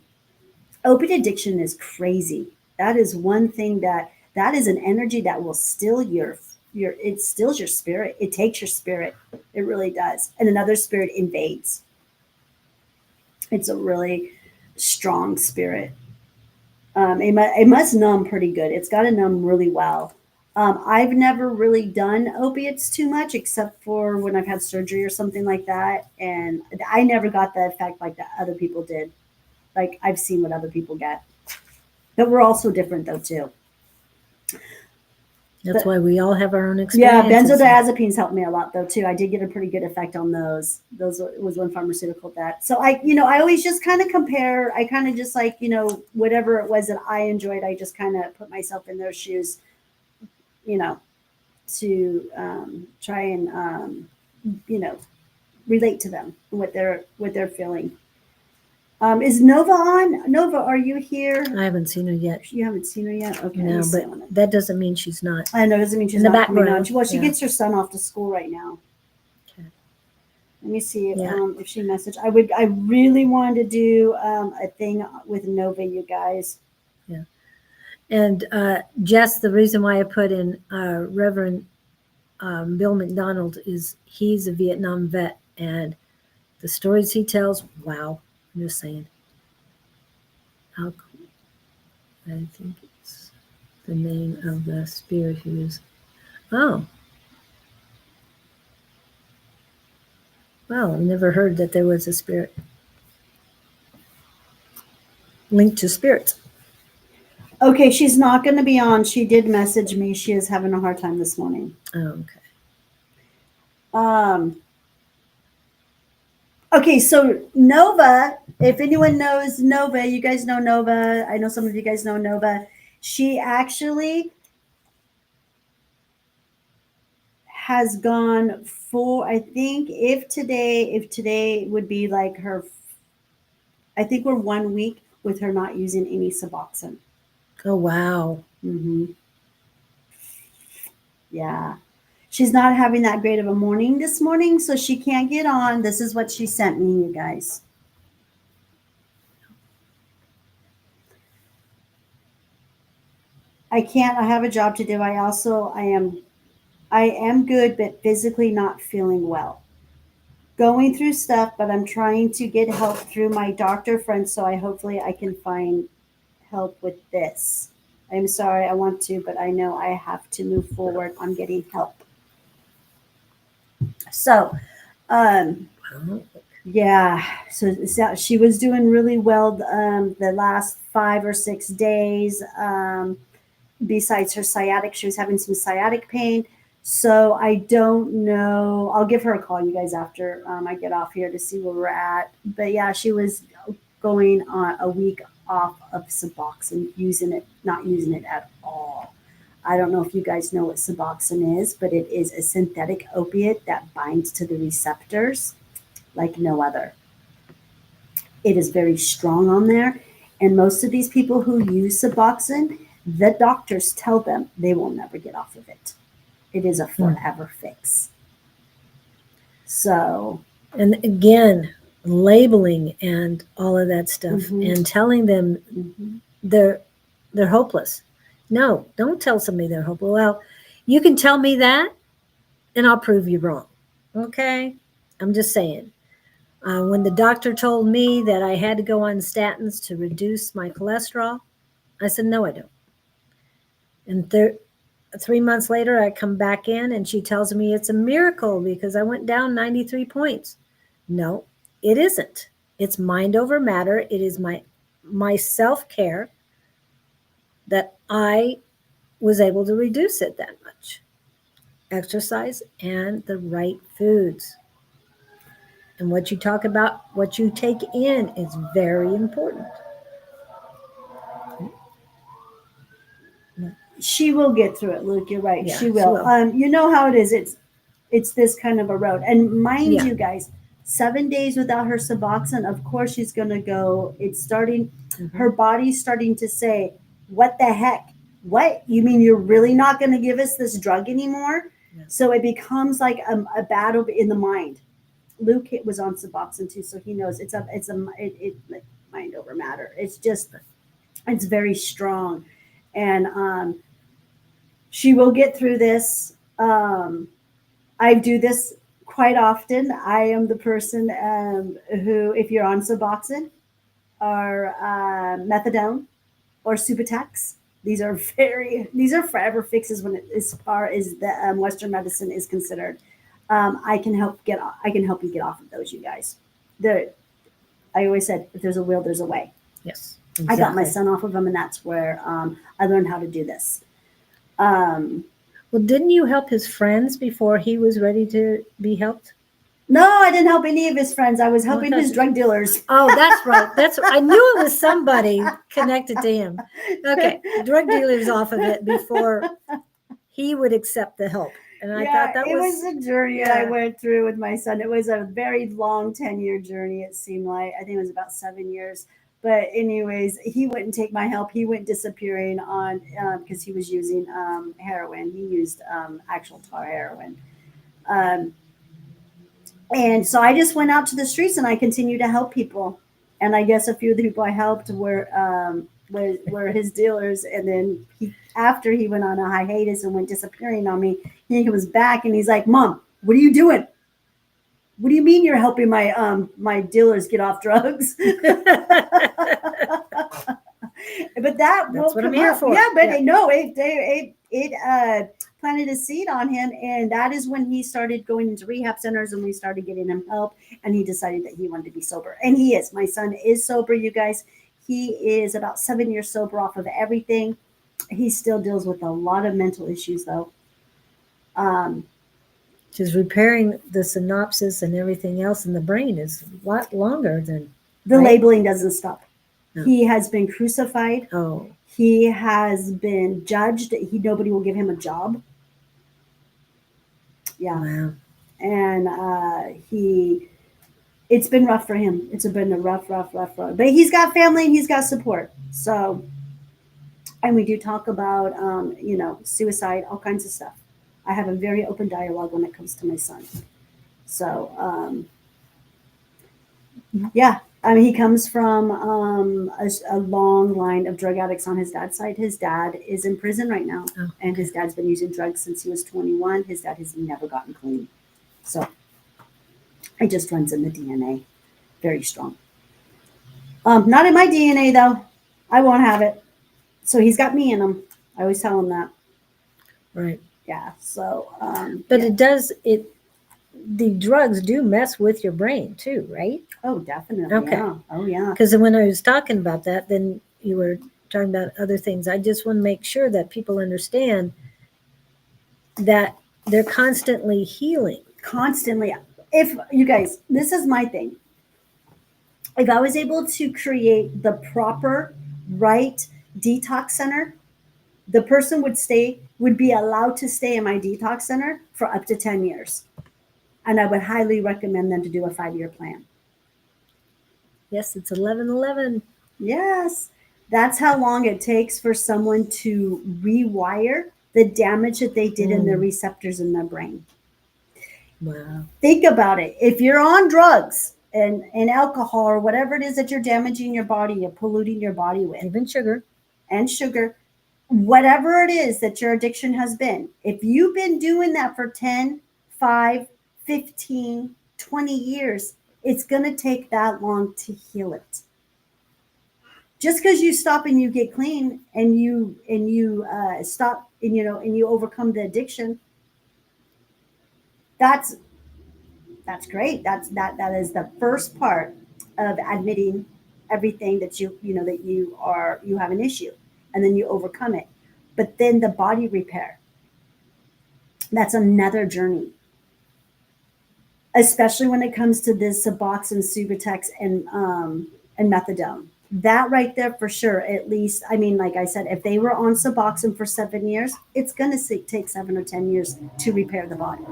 opiate addiction is crazy. That is one thing that is an energy that will still your it stills your spirit. It takes your spirit. It really does. And another spirit invades. It's a really strong spirit. It must numb pretty good. It's got to numb really well. I've never really done opiates too much, except for when I've had surgery or something like that, and I never got the effect like that other people did. Like I've seen what other people get, but we're all so different though too. That's why we all have our own Yeah, experiences. benzodiazepines helped me a lot though too. I did get a pretty good effect on those. Was one pharmaceutical that. So I always just kind of compare. I kind of just like, whatever it was that I enjoyed, I just kind of put myself in those shoes, you know, to try and relate to them, what they're feeling. Is Nova on? Nova, are you here? I haven't seen her yet. You haven't seen her yet? Okay. No, but that doesn't mean she's not. I know, it doesn't mean she's in the not coming on. background. Well, she Yeah. gets her son off to school right now. Okay. Let me see Yeah. if she messaged. I really wanted to do a thing with Nova, you guys. And Jess, the reason why I put in Reverend Bill McDonald is he's a Vietnam vet, and the stories he tells, wow, I'm just saying. How cool. I think it's the name of the spirit who's, oh. Wow, I've never heard that there was a spirit linked to spirits. Okay, she's not going to be on. She did message me. She is having a hard time this morning. Oh, okay. Okay, so Nova, if anyone knows Nova, you guys know Nova. I know some of you guys know Nova. She actually has gone for, I think if today would be like her, I think we're 1 week with her not using any Suboxone. Oh, wow. Mm-hmm. Yeah. She's not having that great of a morning this morning, so she can't get on. This is what she sent me, you guys. I can't. I have a job to do. I am good, but physically not feeling well. Going through stuff, but I'm trying to get help through my doctor friend, so hopefully I can find help with this. I'm sorry, I want to, but I know I have to move forward on getting help. So, yeah, so she was doing really well the last 5 or 6 days. Besides her sciatic, she was having some sciatic pain. So I don't know. I'll give her a call, you guys, after I get off here to see where we're at. But yeah, she was going on a week off of Suboxone, not using it at all. I don't know if you guys know what Suboxone is, but it is a synthetic opiate that binds to the receptors like no other. It is very strong on there. And most of these people who use Suboxone, the doctors tell them they will never get off of it. It is a forever fix. So. And again, labeling and all of that stuff, and telling them they're hopeless. No, don't tell somebody they're hopeless. Well, you can tell me that, and I'll prove you wrong. Okay? I'm just saying. When the doctor told me that I had to go on statins to reduce my cholesterol, I said, no, I don't. And 3 months later, I come back in and she tells me it's a miracle because I went down 93 points. No, it isn't. It's mind over matter. It is my self-care that I was able to reduce it that much. Exercise and the right foods. And what you talk about, what you take in is very important. She will get through it, Luke. You're right. Yeah, She she will. will. You know how it is. It's this kind of a road. And mind Yeah. you guys, 7 days without her Suboxone, of course she's gonna go. It's starting her Mhm. body's starting to say, what the heck? What? You mean you're really not gonna give us this drug anymore? Yeah. So it becomes like a battle in the mind. Luke was on Suboxone too, so he knows it like mind over matter. It's just it's very strong. And she will get through this. I do this quite often. I am the person who, if you're on Suboxone or methadone or Subutex, these are forever fixes when as far as the Western medicine is considered. I can help you get off of those, you guys. There, I always said, if there's a will, there's a way. Yes. I got my Exactly. son off of them, and that's where I learned how to do this. Um, Well, didn't you help his friends before he was ready to be helped? no, I didn't help any of his friends. I was Oh, I helping thought his you. drug dealers. Oh, that's right. That's I knew it was somebody connected to him. Okay, drug dealers off of it before he would accept the help, and I thought Yeah, that it was was a journey that I yeah. went through with my son. It was a very long 10-year journey, it seemed like. I think it was about 7 years. But, anyways, he wouldn't take my help. He went disappearing on because he was using heroin. He used actual tar heroin. Um, and so I just went out to the streets and I continued to help people. And I guess a few of the people I helped were his dealers. And then after he went on a hiatus and went disappearing on me, he comes back and he's like, "Mom, what are you doing? What do you mean you're helping my dealers get off drugs?" But that That's woke what I'm him here up. for. Yeah, but Yeah. no, it planted a seed on him, and that is when he started going into rehab centers, and we started getting him help, and he decided that he wanted to be sober, and he is. My son is sober, you guys. He is about 7 years sober off of everything. He still deals with a lot of mental issues, though. Um, Just repairing the synopsis and everything else in the brain is a lot longer than the right. labeling doesn't stop. No. He has been crucified. Oh, He has been judged. Nobody will give him a job. Yeah. wow. And it's been rough for him. It's been a rough road. But he's got family and he's got support. So, and we do talk about, suicide, all kinds of stuff. I have a very open dialogue when it comes to my son. So, yeah, I mean, he comes from a long line of drug addicts on his dad's side. His dad is in prison right now, Oh, and his okay. dad's been using drugs since he was 21. His dad has never gotten clean. So, it just runs in the DNA very strong. Not in my DNA though. I won't have it. So he's got me in him. I always tell him that. Right. Yeah. So But yeah. it does it. The drugs do mess with your brain too, right? Oh, definitely. Okay. Yeah. Oh, yeah. Because when I was talking about that, then you were talking about other things. I just want to make sure that people understand that they're constantly healing. Constantly. If you guys, this is my thing. If I was able to create the proper, right detox center, the person would be allowed to stay in my detox center for up to 10 years. And I would highly recommend them to do a 5-year plan. Yes, it's 11:11. Yes, that's how long it takes for someone to rewire the damage that they did in their receptors in their brain. Wow. Think about it. If you're on drugs and alcohol or whatever it is that you're damaging your body, you're polluting your body with, Even sugar. and sugar, whatever it is that your addiction has been, if you've been doing that for 10, 5, 15, 20 years, it's going to take that long to heal it. Just because you stop and you get clean and you stop and you overcome the addiction, that's great. That is the first part of admitting everything that that you have an issue, and then you overcome it. But then the body repair, that's another journey, especially when it comes to this Suboxone, Subutex, and methadone. That right there for sure, at least, I mean, like I said, if they were on Suboxone for 7 years, it's going to take 7 or 10 years to repair the body.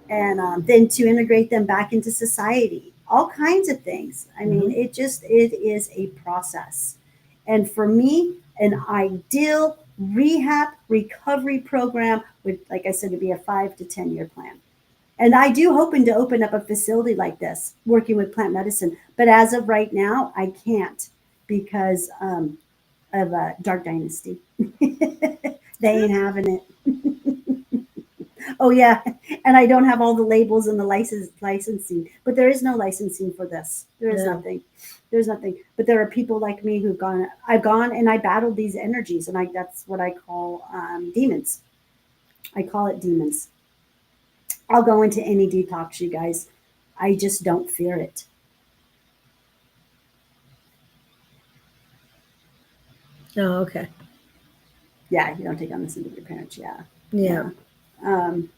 And then to integrate them back into society, all kinds of things. I mean, it is a process. And for me, an ideal rehab recovery program would, like I said, to be a 5 to 10 year plan. And I do hoping to open up a facility like this, working with plant medicine. But as of right now, I can't because of a dark dynasty. They ain't having it. Oh yeah, and I don't have all the labels and the licensing. But there is no licensing for this. There is nothing. There's nothing. But there are people like me who've gone. I've gone and I battled these energies, and that's what I call demons. I call it demons. I'll go into any detox, you guys. I just don't fear it. Oh, okay. Yeah, you don't take on the sin of your parents. Yeah. Yeah. Um,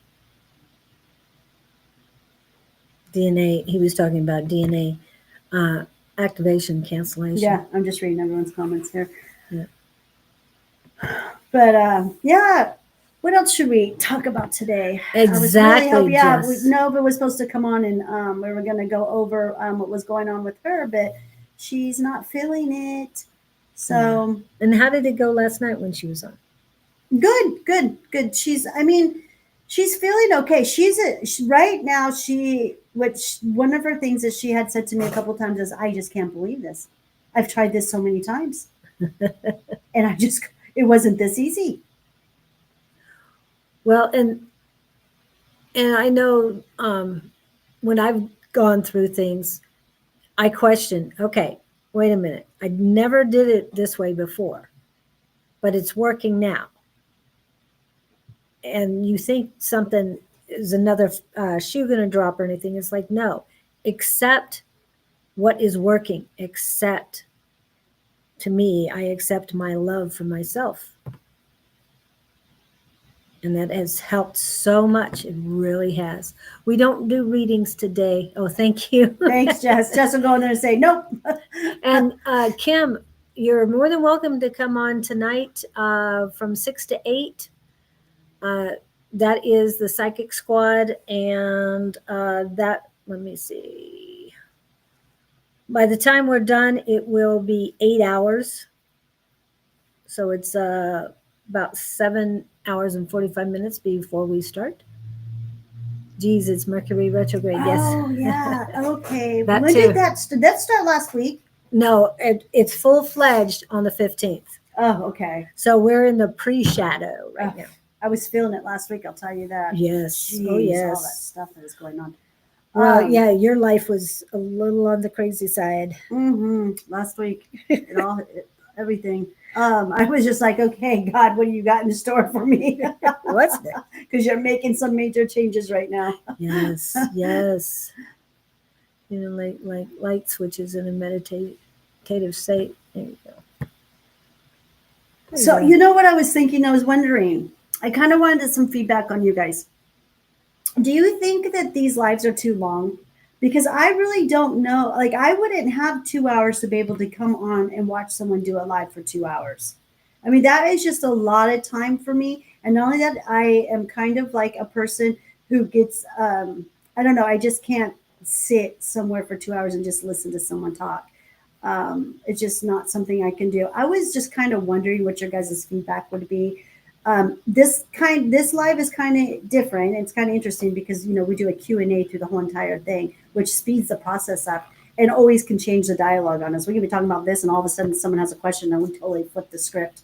DNA. He was talking about DNA activation cancellation. yeah, I'm just reading everyone's comments here. Yeah. But yeah, what else should we talk about today? Exactly. Nova was supposed to come on and we were going to go over what was going on with her, but she's not feeling it. So. And how did it go last night when she was on? Good. She's feeling okay. Right now. One of her things that she had said to me a couple times is, "I just can't believe this. I've tried this so many times, and it wasn't this easy." Well, and I know when I've gone through things, I question. Okay, wait a minute. I never did it this way before, but it's working now. And you think something is another shoe going to drop or anything. It's like, no, accept what is working. Accept, to me, I accept my love for myself. And that has helped so much. It really has. We don't do readings today. Oh, thank you. Thanks, Jess. Jess will go in there and say, nope. And Kim, you're more than welcome to come on tonight from 6 to 8. That is the Psychic Squad, and let me see. By the time we're done, it will be 8 hours. So it's about 7 hours and 45 minutes before we start. Geez, it's Mercury retrograde. Yes. Oh yeah. Okay. When did that start last week? No, it's full-fledged on the 15th. Oh, okay. So we're in the pre-shadow right now. I was feeling it last week, I'll tell you that. Yes. Jeez, Oh, yes. All that stuff that is going on. Well, yeah, your life was a little on the crazy side. Last week, everything. I was just like, okay, God, what do you got in store for me? What's that? Because you're making some major changes right now. Yes, yes. You know, like light switches in a meditative state. There you go. So, you know what I was thinking? I was wondering. I kind of wanted some feedback on you guys. Do you think that these lives are too long? Because I really don't know. Like, I wouldn't have 2 hours to be able to come on and watch someone do a live for 2 hours. I mean, that is just a lot of time for me. And not only that, I am kind of like a person who gets, I don't know, I just can't sit somewhere for 2 hours and just listen to someone talk. It's just not something I can do. I was just kind of wondering what your guys' feedback would be. This live is kind of different. It's kind of interesting because, you know, we do a Q&A through the whole entire thing, which speeds the process up and always can change the dialogue on us. We can be talking about this and all of a sudden someone has a question and we totally flip the script.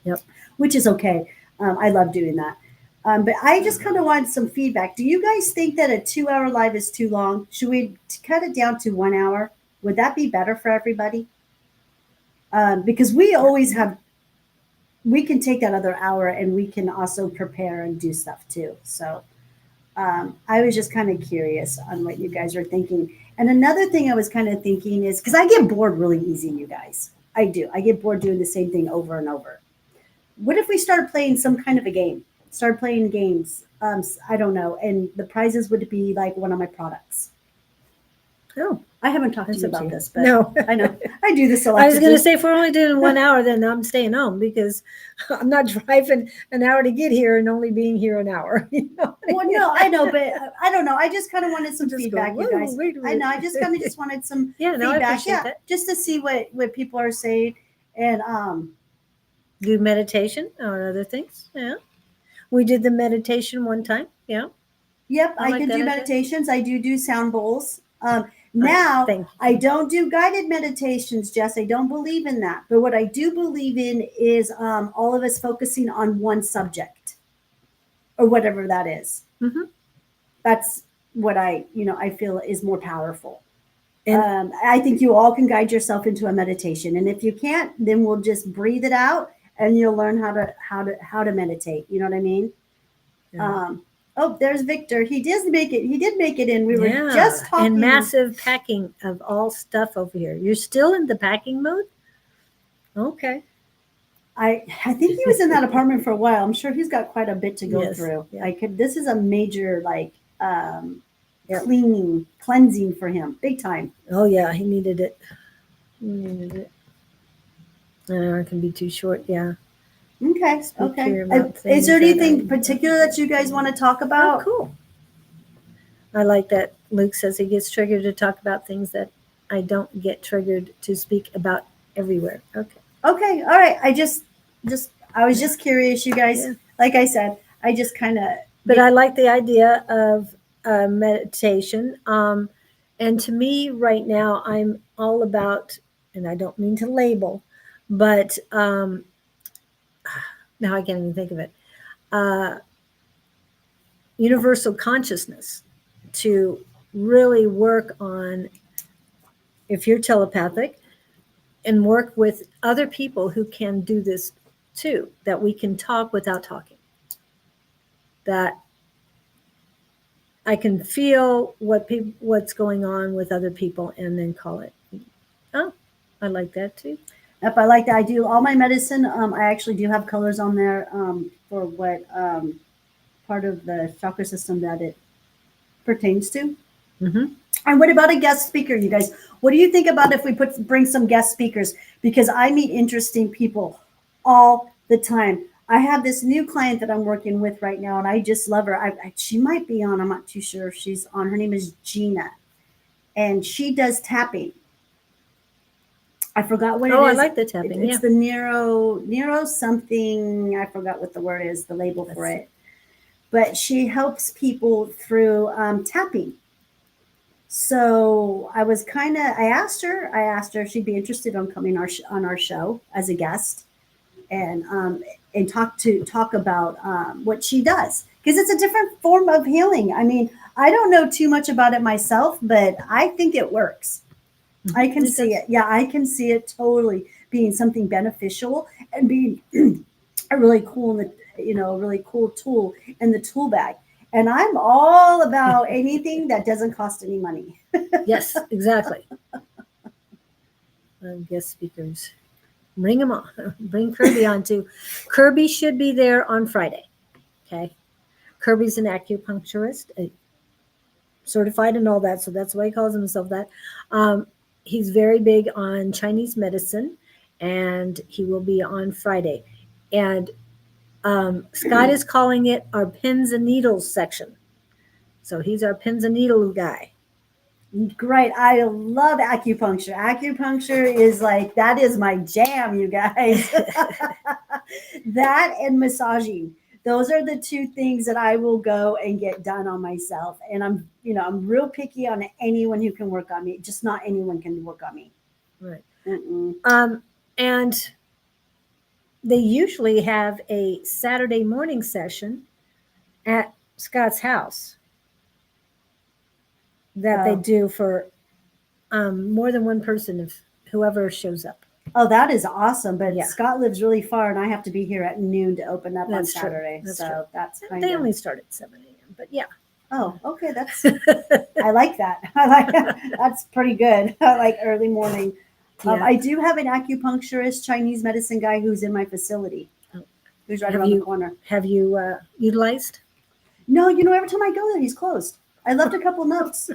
Yep. Which is okay. I love doing that. But I just kind of wanted some feedback. Do you guys think that a 2-hour live is too long? Should we cut it down to 1 hour? Would that be better for everybody? Because we always have, we can take that other hour and we can also prepare and do stuff too. So I was just kind of curious on what you guys are thinking. And another thing I was kind of thinking is, because I get bored really easy, you guys. I do. I get bored doing the same thing over and over. What if we start playing some kind of a game? Start playing games. I don't know. And the prizes would be like one of my products. Oh. I haven't talked to That's you up to about you. this, but No. I know I do this a lot. I was going to say, if we're only doing 1 hour, then I'm staying home because I'm not driving an hour to get here and only being here an hour. You know? Well, no, I know, but I don't know. I just kind of wanted some Just feedback, go, you guys. "Whoa, wait a I know. I minute." just kind of just wanted some Yeah, no, I feedback, appreciate yeah, that. just to see what people are saying, and Do meditation or other things. Yeah. We did the meditation one time. Yeah. yep, I I like can that do idea. meditations. I do sound bowls. Right. Now Thank I you. don't do guided meditations, Jess. I don't believe in that. But what I do believe in is all of us focusing on one subject or whatever that is. Hmm. That's what I feel is more powerful. And I think you all can guide yourself into a meditation, and if you can't, then we'll just breathe it out, and you'll learn how to meditate. You know what I mean? yeah. Um, oh, there's Victor. He did make it. He did make it in. We were just Yeah. talking. And massive packing of all stuff over here. You're still in the packing mode? Okay. I think he was in that apartment for a while. I'm sure he's got quite a bit to go Yes. through. Yeah. I could. This is a major Yep. cleansing for him, big time. Oh, yeah. He needed it. He needed it. An hour can be too short. Yeah. Okay. Speak Okay. here about Is things there that anything I particular that you guys want to talk Oh, about? cool. I like that Luke says he gets triggered to talk about things that I don't get triggered to speak about everywhere. Okay. Okay, all right. I was just curious, you guys. Yeah. Like I said, I just kind of. But I like the idea of meditation. And to me, right now, I'm all about, and I don't mean to label, but now I can't even think of it. Uh, Universal consciousness, to really work on, if you're telepathic, and work with other people who can do this too, that we can talk without talking, that I can feel what's going on with other people and then call it. Oh, I like that too. If I like that, I do all my medicine. I actually do have colors on there for what part of the chakra system that it pertains to. Mm-hmm. And what about a guest speaker, you guys? What do you think about if we bring some guest speakers? Because I meet interesting people all the time. I have this new client that I'm working with right now, and I just love her. She might be on. I'm not too sure if she's on. Her name is Gina, and she does tapping. I forgot what it is. Oh, I like the tapping. It's Yeah. the neuro something. I forgot what the word is, the label for it. But she helps people through tapping. So I asked her if she'd be interested on coming on our show as a guest, and talk about what she does, because it's a different form of healing. I mean, I don't know too much about it myself, but I think it works. I can see it. Yeah, I can see it totally being something beneficial and being a really cool, really cool tool in the tool bag. And I'm all about anything that doesn't cost any money. Yes, exactly. Guest speakers. Bring them on. Bring Kirby on too. Kirby should be there on Friday. Okay. Kirby's an acupuncturist, certified and all that. So that's why he calls himself that. He's very big on Chinese medicine, and he will be on Friday. And Scott is calling it our pins and needles section. So he's our pins and needle guy. Great. I love acupuncture. Acupuncture is that is my jam, you guys. That and massaging. Those are the two things that I will go and get done on myself. And I'm real picky on anyone who can work on me. Just not anyone can work on me. Right. Mm-mm. And they usually have a Saturday morning session at Scott's house that they do for more than one person, if whoever shows up. Oh, that is awesome. But Yeah. Scott lives really far, and I have to be here at noon to open up That's on true. Saturday. That's so true. that's kind They of. only start at 7 a.m., but yeah. Oh, okay. I like that. That's pretty good. I like early morning. Yeah. I do have an acupuncturist, Chinese medicine guy who's in my facility, who's right around the corner. Have you utilized? No, every time I go there, he's closed. I left a couple notes.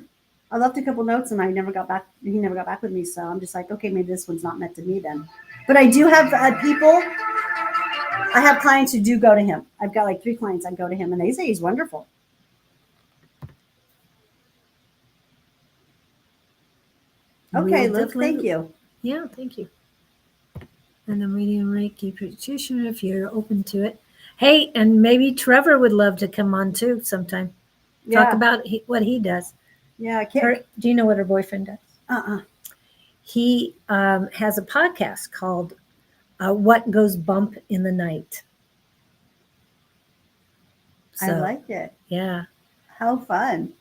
I left a couple notes and I never got back. He never got back with me. So I'm just like, okay, maybe this one's not meant to me then. But I do have people. I have clients who do go to him. I've got like 3 clients that go to him, and they say he's wonderful. Okay, We'll Luke, thank definitely- you. Yeah, thank you. And the medium Reiki practitioner, if you're open to it. Hey, and maybe Trevor would love to come on too sometime. Talk Yeah, about what he does. yeah. I can't. Her, do you know what her boyfriend does? Uh-uh. He has a podcast called What Goes Bump in the Night. I like it. Yeah. How fun.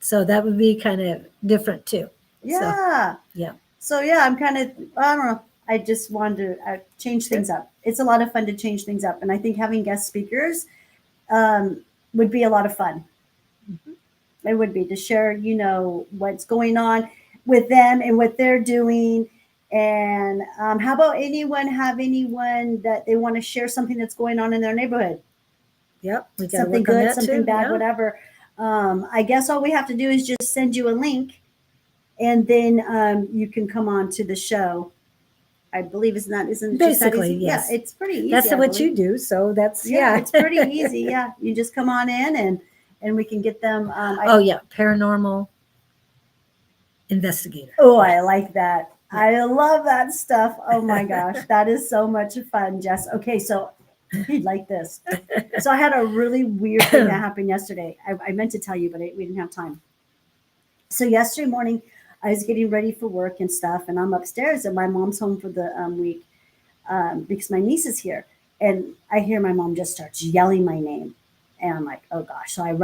So that would be kind of different too. Yeah. yeah. So yeah, I'm kind of, I don't know. I just wanted to change things up. It's a lot of fun to change things up. And I think having guest speakers would be a lot of fun. Mm-hmm. It would be to share, what's going on with them and what they're doing. And how about anyone that they want to share something that's going on in their neighborhood? Yep. We got Something work on good, that something too. bad, Yeah. whatever. I guess all we have to do is just send you a link, and then you can come on to the show. I believe isn't it just that Basically, easy? yes. Yeah, it's pretty easy. That's I what you believe. do. So that's, Yeah, it's pretty easy. Yeah, you just come on in and we can get them. Oh, yeah. Paranormal investigator. Oh, I like that. I love that stuff. Oh my gosh, that is so much fun, Jess. Okay, so you'd like this. So I had a really weird thing that happened yesterday. I meant to tell you, but we didn't have time. So yesterday morning, I was getting ready for work and stuff, and I'm upstairs, and my mom's home for the week because my niece is here, and I hear my mom just starts yelling my name, and I'm like, oh gosh. So I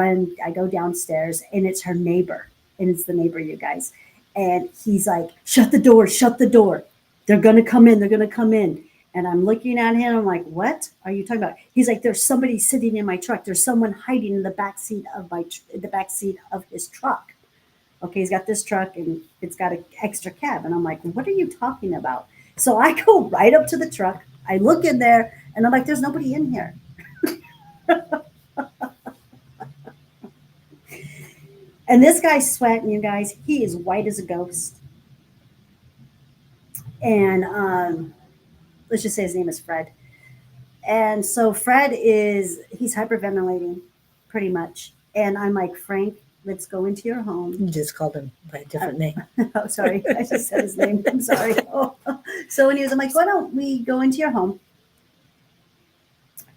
go downstairs, and it's her neighbor, and it's the neighbor, you guys, and he's like, shut the door, shut the door. They're gonna come in. They're gonna come in. And I'm looking at him. I'm like, what are you talking about? He's like, there's somebody sitting in my truck. There's someone hiding in the back seat of the back seat of his truck. Okay, he's got this truck and it's got an extra cab. And I'm like, what are you talking about? So I go right up to the truck. I look in there and I'm like, there's nobody in here. And this guy's sweating, you guys. He is white as a ghost. And let's just say his name is Fred. And so he's hyperventilating pretty much. And I'm like, Frank, let's go into your home. You just called him by a different name. Oh, sorry. I just said his name. I'm sorry. Oh. So anyways, I'm like, why don't we go into your home?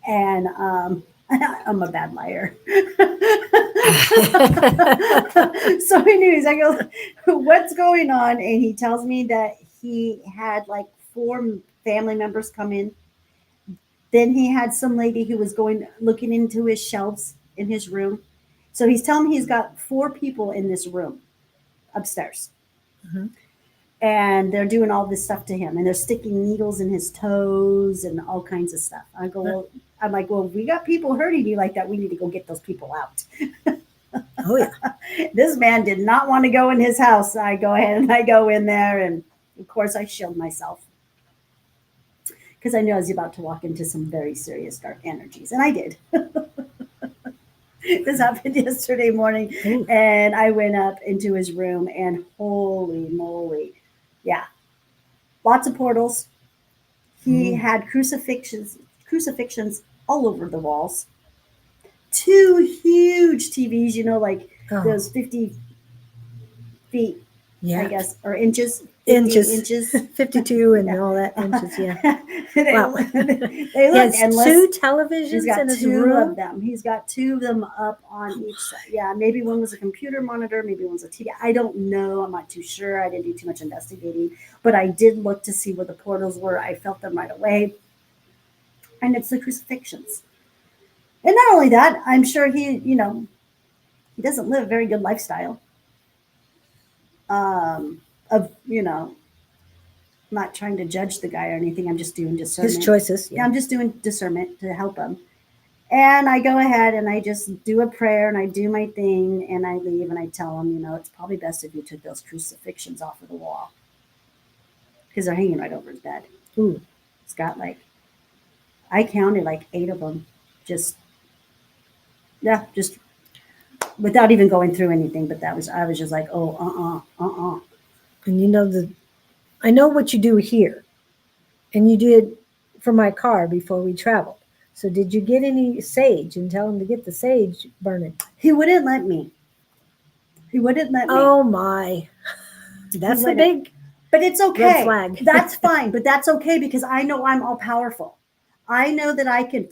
And I'm a bad liar. So anyways, I go, what's going on? And he tells me that he had like 4 family members come in. Then he had some lady who was looking into his shelves in his room. So he's telling me he's got 4 people in this room upstairs. Mm-hmm. And they're doing all this stuff to him, and they're sticking needles in his toes and all kinds of stuff. I'm like, well, we got people hurting you like that. We need to go get those people out. Oh yeah. This man did not want to go in his house. I go ahead and I go in there, and of course I shield myself because I knew I was about to walk into some very serious dark energies, and I did. This happened yesterday morning. Ooh. And I went up into his room, and holy moly, yeah, lots of portals. He had crucifixions all over the walls. 2 huge TVs, like those 50 feet, I guess, or inches. Inches. 52 and all that inches, yeah. Wow. They look endless. 2 televisions He's got in his 2 room. of them. He's got 2 of them up on each side. Yeah, maybe one was a computer monitor, maybe one was a TV. I don't know. I'm not too sure. I didn't do too much investigating, but I did look to see where the portals were. I felt them right away. And it's the crucifixions. And not only that, I'm sure he doesn't live a very good lifestyle. I'm not trying to judge the guy or anything. I'm just doing discernment. His choices. Yeah, I'm just doing discernment to help him. And I go ahead and I just do a prayer and I do my thing and I leave and I tell him, it's probably best if you took those crucifixions off of the wall because they're hanging right over his bed. Ooh. It's got I counted 8 of them. Just without even going through anything. But I was just like, oh, And I know what you do here, and you did for my car before we traveled. So did you get any sage and tell him to get the sage burning? He wouldn't let me. He wouldn't let me. Oh my, that's a big But it's red okay. flag. That's fine. But that's okay because I know I'm all powerful. I know that I can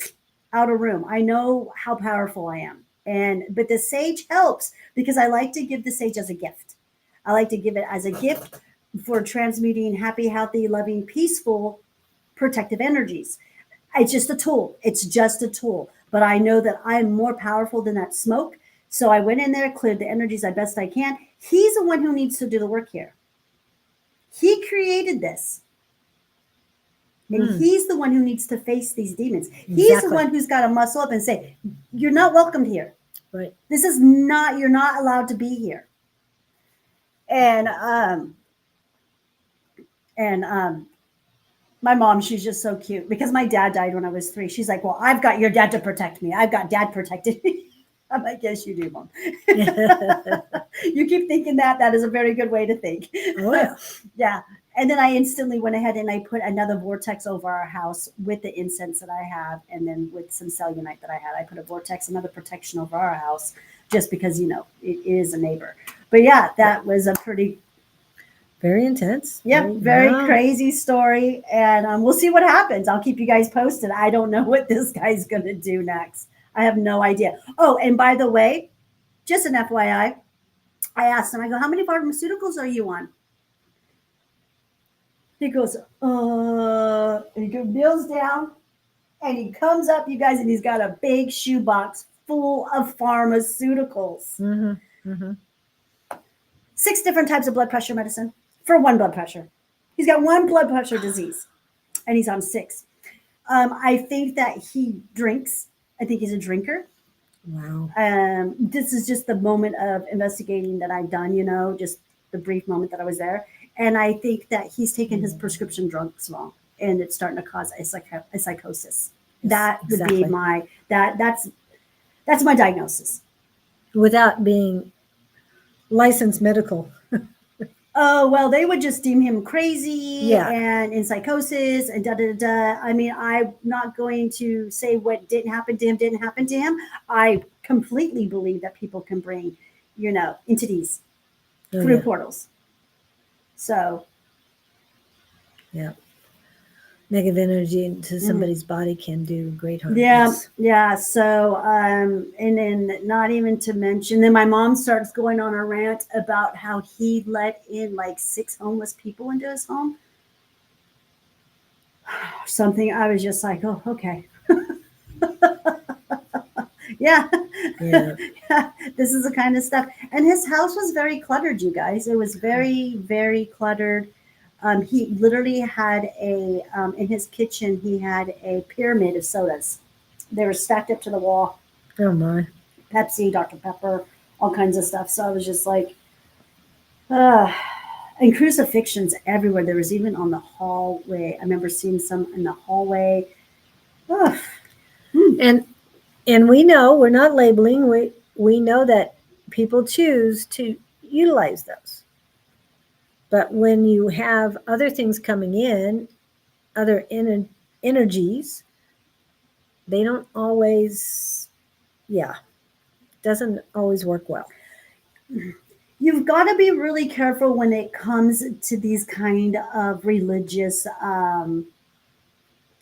out a room. I know how powerful I am. But the sage helps because I like to give the sage as a gift. I like to give it as a gift for transmuting happy, healthy, loving, peaceful, protective energies. It's just a tool. It's just a tool. But I know that I'm more powerful than that smoke. So I went in there, cleared the energies as best I can. He's the one who needs to do the work here. He created this. And he's the one who needs to face these demons. He's the one who's got to muscle up and say, you're not welcomed here. Right. This is not, you're not allowed to be here. And my mom, she's just so cute because my dad died when I was 3. She's like, well, I've got your dad to protect me. I've got dad protected me. I'm like, yes, you do, Mom. You keep thinking that. That is a very good way to think. Oh, yeah. Yeah. And then I instantly went ahead and I put another vortex over our house with the incense that I have. And then with some cellulite that I had, I put a vortex, another protection over our house just because, it is a neighbor. But yeah, that was a pretty... Very intense. Yeah, very crazy story. And we'll see what happens. I'll keep you guys posted. I don't know what this guy's going to do next. I have no idea. Oh, and by the way, just an FYI, I asked him, I go, how many pharmaceuticals are you on? He goes, and he kneels down and he comes up, you guys, and he's got a big shoebox full of pharmaceuticals. 6 different types of blood pressure medicine for one blood pressure. He's got 1 blood pressure disease and he's on 6. I think that he drinks. I think he's a drinker. Wow. This is just the moment of investigating that I've done, just the brief moment that I was there. And I think that he's taken his prescription drugs wrong and it's starting to cause a psychosis. That would be that's my diagnosis. Without being licensed medical. Oh, well, they would just deem him crazy and in psychosis and da-da-da-da. I mean, I'm not going to say what didn't happen to him. I completely believe that people can bring, entities through portals. So. Yeah. Negative energy into somebody's body can do great harm. Yeah. So, and then not even to mention, then my mom starts going on a rant about how he let in like 6 homeless people into his home. Something I was just like, oh, okay. Yeah. This is the kind of stuff. And his house was very cluttered, you guys. It was very, very cluttered. He literally had in his kitchen, he had a pyramid of sodas. They were stacked up to the wall. Oh my. Pepsi, Dr. Pepper, all kinds of stuff. So I was just like, and crucifixions everywhere. There was even on the hallway. I remember seeing some in the hallway. And we know, we're not labeling, we know that people choose to utilize those. But when you have other things coming in, other energies, they don't always, doesn't always work well. You've got to be really careful when it comes to these kind of religious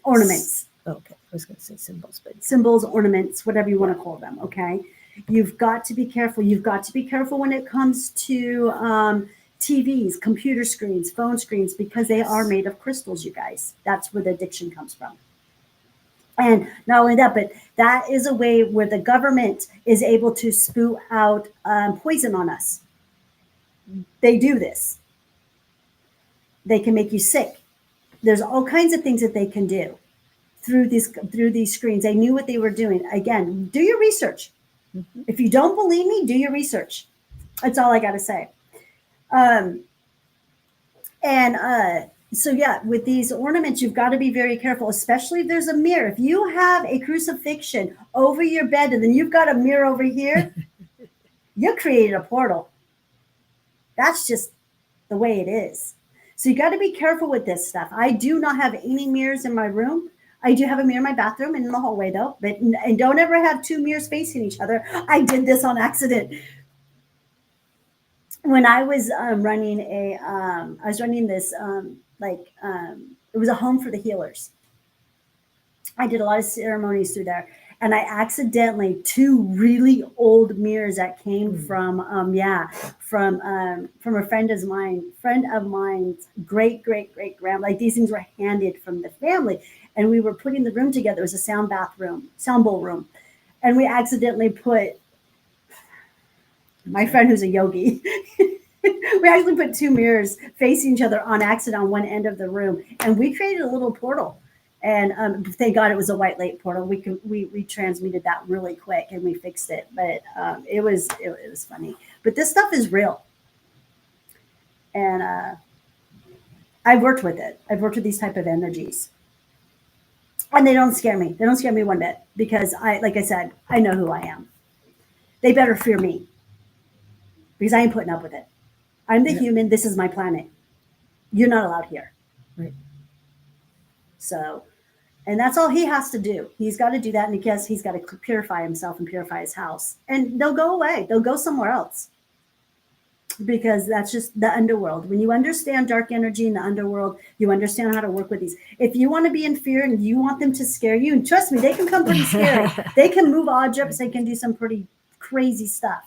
ornaments. Okay, I was going to say symbols, but symbols, ornaments, whatever you want to call them. Okay, you've got to be careful. You've got to be careful when it comes to TVs, computer screens, phone screens, because they are made of crystals, you guys. That's where the addiction comes from. And not only that, but that is a way where the government is able to spew out poison on us. They do this. They can make you sick. There's all kinds of things that they can do through these screens. They knew what they were doing. Again, do your research. If you don't believe me, do your research. That's all I got to say. So yeah, with these ornaments, you've got to be very careful, especially if there's a mirror. If you have a crucifixion over your bed and then you've got a mirror over here, you created a portal. That's just the way it is. So you got to be careful with this stuff. I do not have any mirrors in my room. I do have a mirror in my bathroom and in the hallway though, but and don't ever have two mirrors facing each other. I did this on accident. When I was running I was running this it was a home for the healers. I did a lot of ceremonies through there, and I accidentally two really old mirrors that came from from a friend of mine's great grandma. Like these things were handed from the family, and we were putting the room together. It was a sound bowl room, and we accidentally put my friend who's a yogi. We actually put two mirrors facing each other on accident on one end of the room, and we created a little portal. And thank God it was a white light portal. We transmuted that really quick and we fixed it. But it was funny. But this stuff is real, and I've worked with it. I've worked with these type of energies, and they don't scare me. They don't scare me one bit because like I said, I know who I am. They better fear me because I ain't putting up with it. I'm the human. This is my planet. You're not allowed here. Right. So, and that's all he has to do. He's got to do that. And I guess he's got to purify himself and purify his house. And they'll go away. They'll go somewhere else. Because that's just the underworld. When you understand dark energy in the underworld, you understand how to work with these. If you want to be in fear and you want them to scare you, and trust me, they can come pretty scary. They can move objects. They can do some pretty crazy stuff.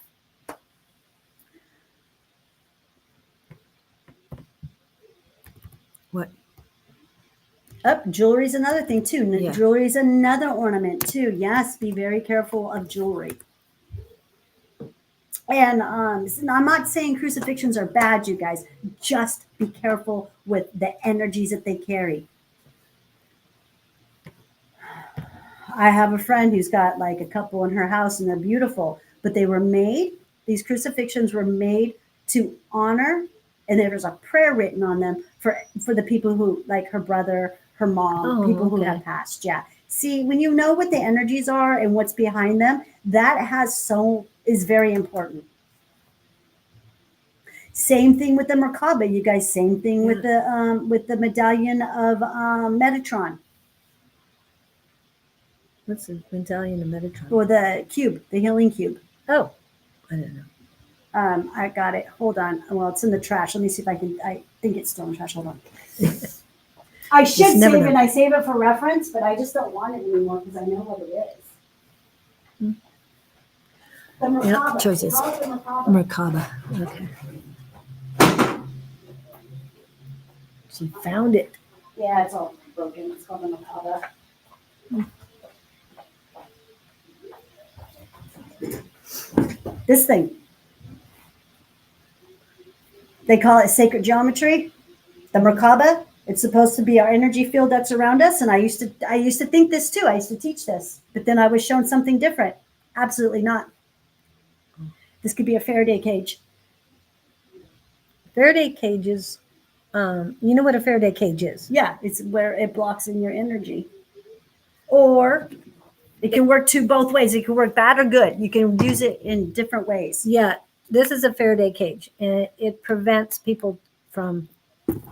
What? Jewelry is another thing too. Yeah. Jewelry is another ornament too. Yes, be very careful of jewelry. And I'm not saying crucifixions are bad, you guys. Just be careful with the energies that they carry. I have a friend who's got like a couple in her house, and they're beautiful, but these crucifixions were made to honor, and there was a prayer written on them for the people who, like her brother, her mom, people who have passed. Yeah. See, when you know what the energies are and what's behind them, that is very important. Same thing with the Merkaba, you guys. Same thing with the medallion of Metatron. What's the medallion of Metatron? Or the cube, the healing cube. Oh, I don't know. I got it. Hold on. Well, it's in the trash. Let me see if I can. I think it's still in the trash. Hold on. I should save it. I save it for reference, but I just don't want it anymore because I know what it is. The Merkaba. Yep, choices. Merkaba. Okay. She found it. Yeah, it's all broken. It's called the Merkaba. This thing. They call it sacred geometry. The Merkaba. It's supposed to be our energy field that's around us. And I used to think this too. I used to teach this, but then I was shown something different. Absolutely not. This could be a Faraday cage. Faraday cages. You know what a Faraday cage is? Yeah, it's where it blocks in your energy. Or it can work both ways. It can work bad or good. You can use it in different ways. Yeah, this is a Faraday cage, and it prevents people from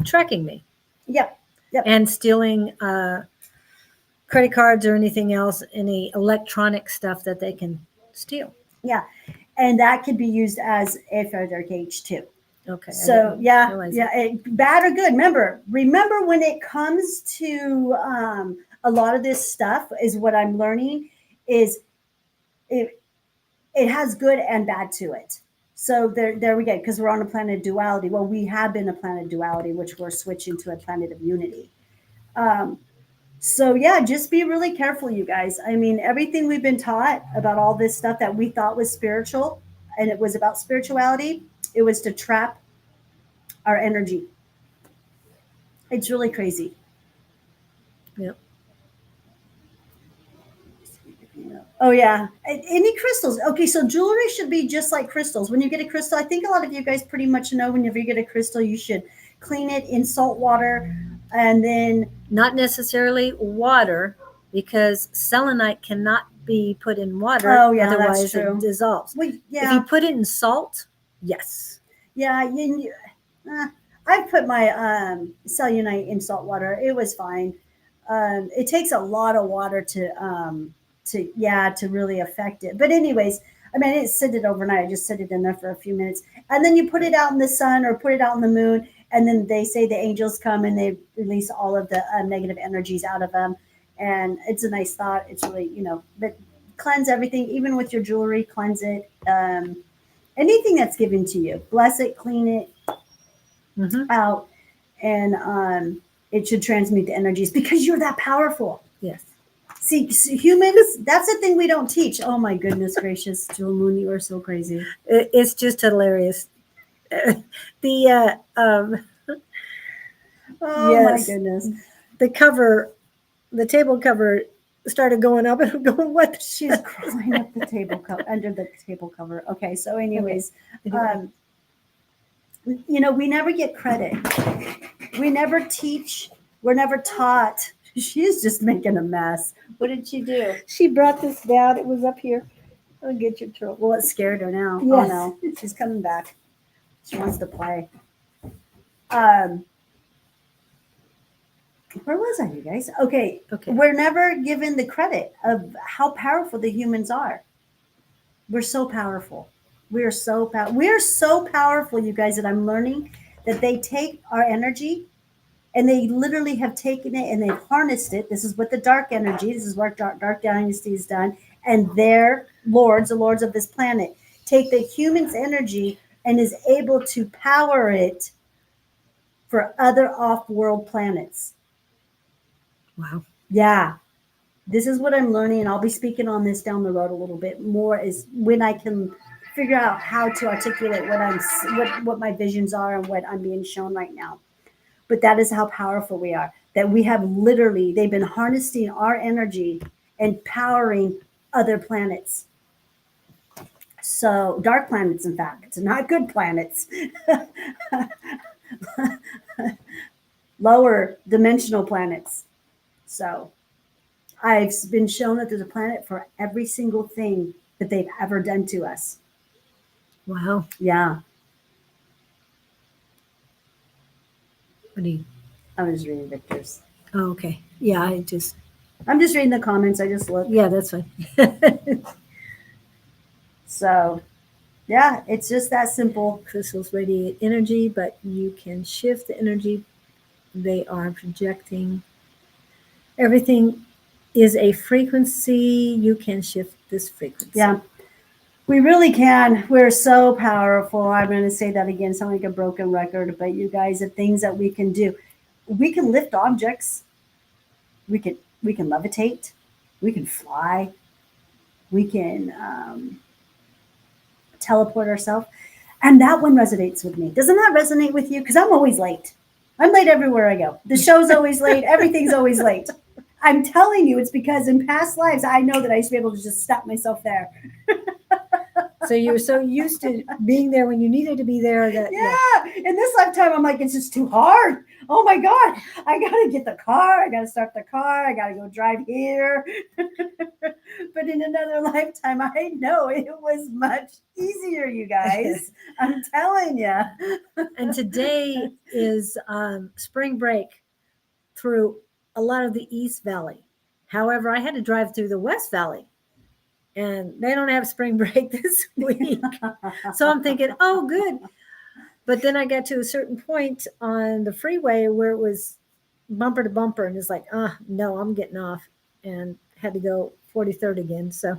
tracking me. Yep. And stealing credit cards or anything else, any electronic stuff that they can steal. Yeah, and that could be used as a Faraday cage too. Okay. So bad or good. Remember when it comes to a lot of this stuff, is what I'm learning is it has good and bad to it. So there we go, because we're on a planet of duality. Well, we have been a planet of duality, which we're switching to a planet of unity. So yeah, just be really careful, you guys. I mean, everything we've been taught about all this stuff that we thought was spiritual, and it was about spirituality, it was to trap our energy. It's really crazy. Yep. Oh yeah. Any crystals. Okay, so jewelry should be just like crystals. When you get a crystal, I think a lot of you guys pretty much know whenever you get a crystal, you should clean it in salt water, and then not necessarily water, because selenite cannot be put in water. Oh, yeah, that's otherwise true. it dissolves. Well, If you yeah, put it in salt, yes. yeah. I put my cellulite in salt water. It was fine. It takes a lot of water to really affect it. But anyways, I mean, I didn't sit it overnight. I just sit it in there for a few minutes, and then you put it out in the sun or put it out in the moon, and then they say the angels come and they release all of the negative energies out of them, and it's a nice thought. It's really, but cleanse everything, even with your jewelry, cleanse it. Anything that's given to you, bless it, clean it Mm-hmm. out, and it should transmute the energies because you're that powerful. Yes. See, humans, that's the thing we don't teach. Oh my goodness gracious, Jewel Moon, you are so crazy. It's just hilarious. The Oh my yes, goodness. the cover, the table cover started going up, and I'm going, what? the She's shit?" crawling up the table under the table cover. Okay, so anyways, Anyway. we never get credit. We never teach. We're never taught. She's just making a mess. What did she do? She brought this down. It was up here. I'll get your throat. Well, it scared her now. Yes. Oh no, she's coming back. She wants to play. Where was I, you guys? Okay, Okay. we're never given the credit of how powerful the humans are. We're so powerful. We're so powerful, you guys, that I'm learning that they take our energy and they literally have taken it and they've harnessed it. This is what the dark energy, this is what dark dynasty has done. And their lords, the lords of this planet, take the human's energy and is able to power it for other off-world planets. Wow. Yeah. This is what I'm learning, and I'll be speaking on this down the road a little bit more, is when I can figure out how to articulate what my visions are and what I'm being shown right now. But that is how powerful we are. That we have literally, they've been harnessing our energy and powering other planets. So dark planets, in fact, not good planets. Lower dimensional planets. So I've been shown that there's a planet for every single thing that they've ever done to us. Wow. Yeah. What do you? I was reading Victor's. Oh, okay. Yeah, I'm just reading the comments. I just look. Yeah, that's fine. So, yeah, it's just that simple. Crystals radiate energy, but you can shift the energy they are projecting. Everything is a frequency. You can shift this frequency. Yeah. We really can. We're so powerful. I'm going to say that again. Sound like a broken record, but you guys, the things that we can do. We can lift objects. We can levitate. We can fly. We can teleport ourselves. And that one resonates with me. Doesn't that resonate with you? Because I'm always late. I'm late everywhere I go. The show's always late. Everything's always late. I'm telling you, it's because in past lives, I know that I used to be able to just stop myself there. So you were so used to being there when you needed to be there that Yeah. In this lifetime, I'm like, it's just too hard. Oh my God. I got to get the car. I got to start the car. I got to go drive here. But in another lifetime, I know it was much easier, you guys. I'm telling you. And today is spring break through a lot of the East Valley. However, I had to drive through the West Valley, and they don't have spring break this week. So I'm thinking, oh, good. But then I got to a certain point on the freeway where it was bumper to bumper, and it's like, no, I'm getting off, and had to go 43rd again. So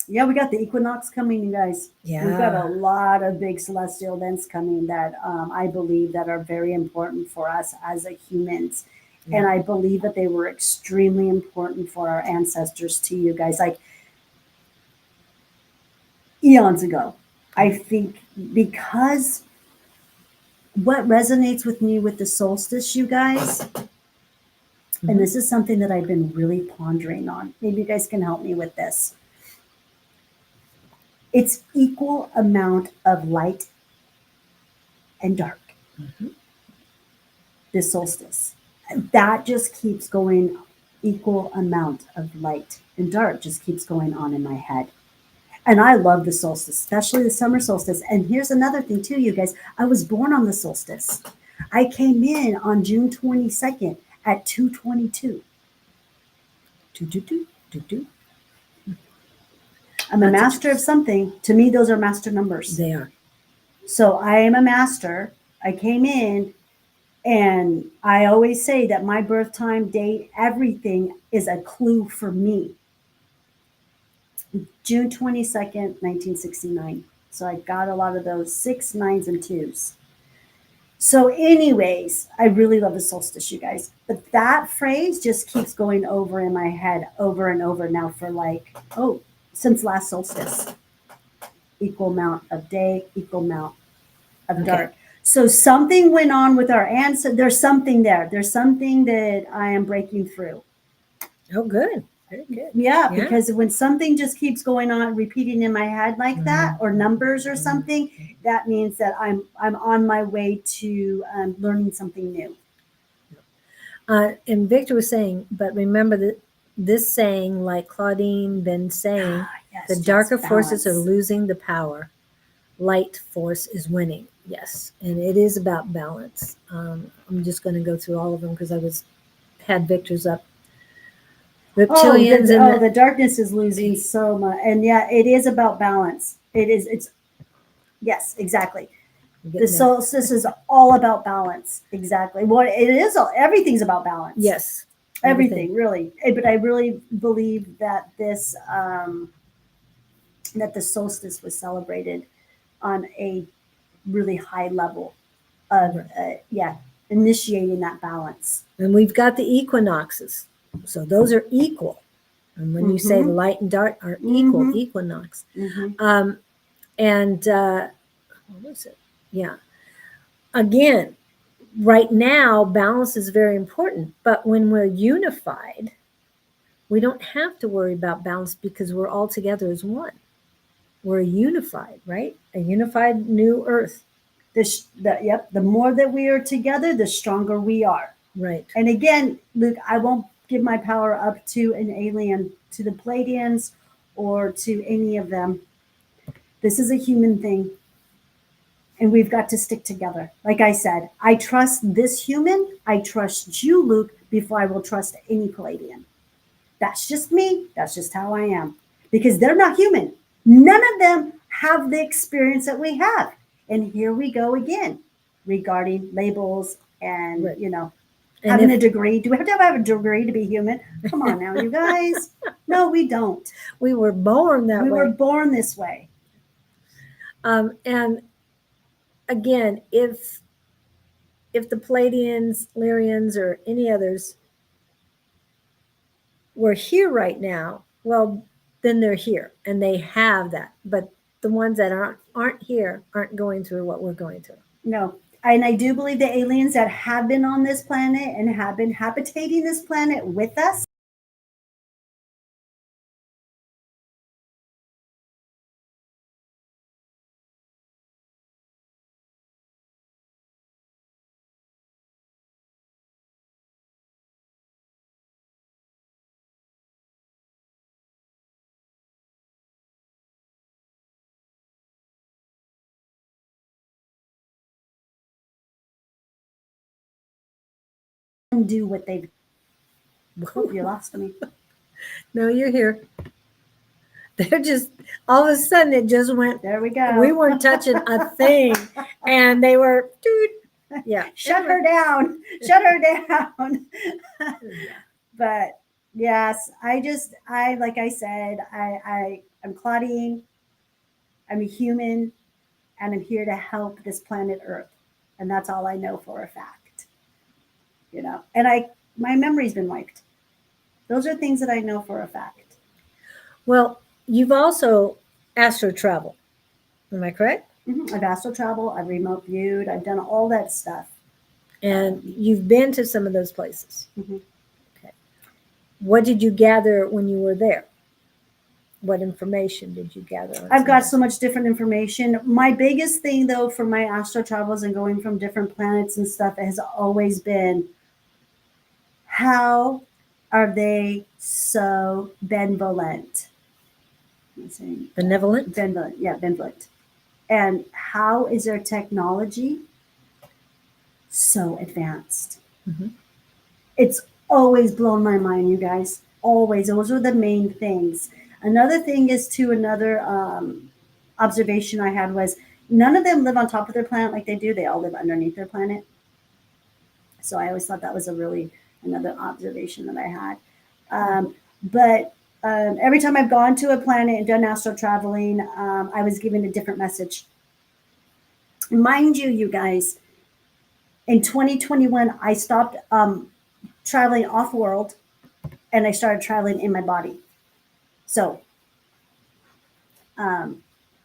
Yeah, we got the equinox coming, you guys. yeah, We've got a lot of big celestial events coming that I believe that are very important for us as a humans. Yeah. And I believe that they were extremely important for our ancestors to you guys, like eons ago. I think because what resonates with me with the solstice, you guys, and this is something that I've been really pondering on. Maybe you guys can help me with this. It's equal amount of light and dark. The solstice. That just keeps going equal amount of light and dark just keeps going on in my head. And I love the solstice, especially the summer solstice. And here's another thing too, you guys. I was born on the solstice. I came in on June 22nd at 2:22. 222. I'm a That's master of something. To me, those are master numbers. They are. So I am a master. I came in, and I always say that my birth time, date, everything is a clue for me. June 22nd, 1969. So I got a lot of those 6, 9s, and 2s. So, anyways, I really love the solstice, you guys. But that phrase just keeps going over in my head over and over now for since last solstice. Equal amount of day, equal amount of dark. So something went on with our ancestors. There's something there. There's something that I am breaking through. Oh, good. Very good. Yeah, because when something just keeps going on, repeating in my head like that, or numbers or Mhm. something, that means that I'm on my way to learning something new. And Victor was saying, but remember that this saying, like Claudine been saying, Yes, the just darker forces are balance. losing the power. Light force is winning. Yes, and it is about balance. I'm just going to go through all of them because had Victor's up. Reptilians The darkness is losing so much, and yeah, it is about balance. It's yes, exactly. The solstice is all about balance. Exactly. What it is, everything's about balance. Yes. Everything really. But I really believe that that the solstice was celebrated on a really high level of, initiating that balance. And we've got the equinoxes. So those are equal. And when you say light and dark are equal, equinox. Mm-hmm. What was it? Yeah. Again, right now, balance is very important. But when we're unified, we don't have to worry about balance because we're all together as one. We're unified, right? A unified new earth. The more that we are together, the stronger we are. Right. And again, Luke, I won't give my power up to an alien, to the Pleiadians, or to any of them. This is a human thing. And we've got to stick together. Like I said, I trust this human. I trust you, Luke, before I will trust any Palladian. That's just me. That's just how I am. Because they're not human. None of them have the experience that we have. And here we go again regarding labels and, having a degree. Do we have to have a degree to be human? Come on now, you guys. No, we don't. We were born that way. We were born this way. And again, if the Palladians, Lyrians, or any others were here right now, well, then they're here and they have that. But the ones that aren't here aren't going through what we're going through. No. And I do believe the aliens that have been on this planet and have been habitating this planet with us do what they've. Hope you lost me. No, you're here. They're just all of a sudden it just went. There we go. We weren't touching a thing, and they were. Yeah. Shut her down. Shut her down. But yes, like I said, I'm Claudine. I'm a human, and I'm here to help this planet Earth, and that's all I know for a fact. And my memory's been wiped. Those are things that I know for a fact. Well, you've also astro traveled. Am I correct? Mm-hmm. I've astral traveled. I've remote viewed. I've done all that stuff. And you've been to some of those places. Mm-hmm. Okay. What did you gather when you were there? What information did you gather? I've got so much different information. My biggest thing, though, for my astral travels and going from different planets and stuff has always been how are they so benevolent? I'm saying Benevolent? benevolent, yeah, benevolent. And how is their technology so advanced? Mhm. It's always blown my mind, you guys. Always. Those are the main things. Another thing is too, another observation I had was none of them live on top of their planet like they do. They all live underneath their planet. So I always thought that was a really another observation that I had. But every time I've gone to a planet and done astral traveling, I was given a different message. Mind you, you guys, in 2021, I stopped traveling off world and I started traveling in my body. So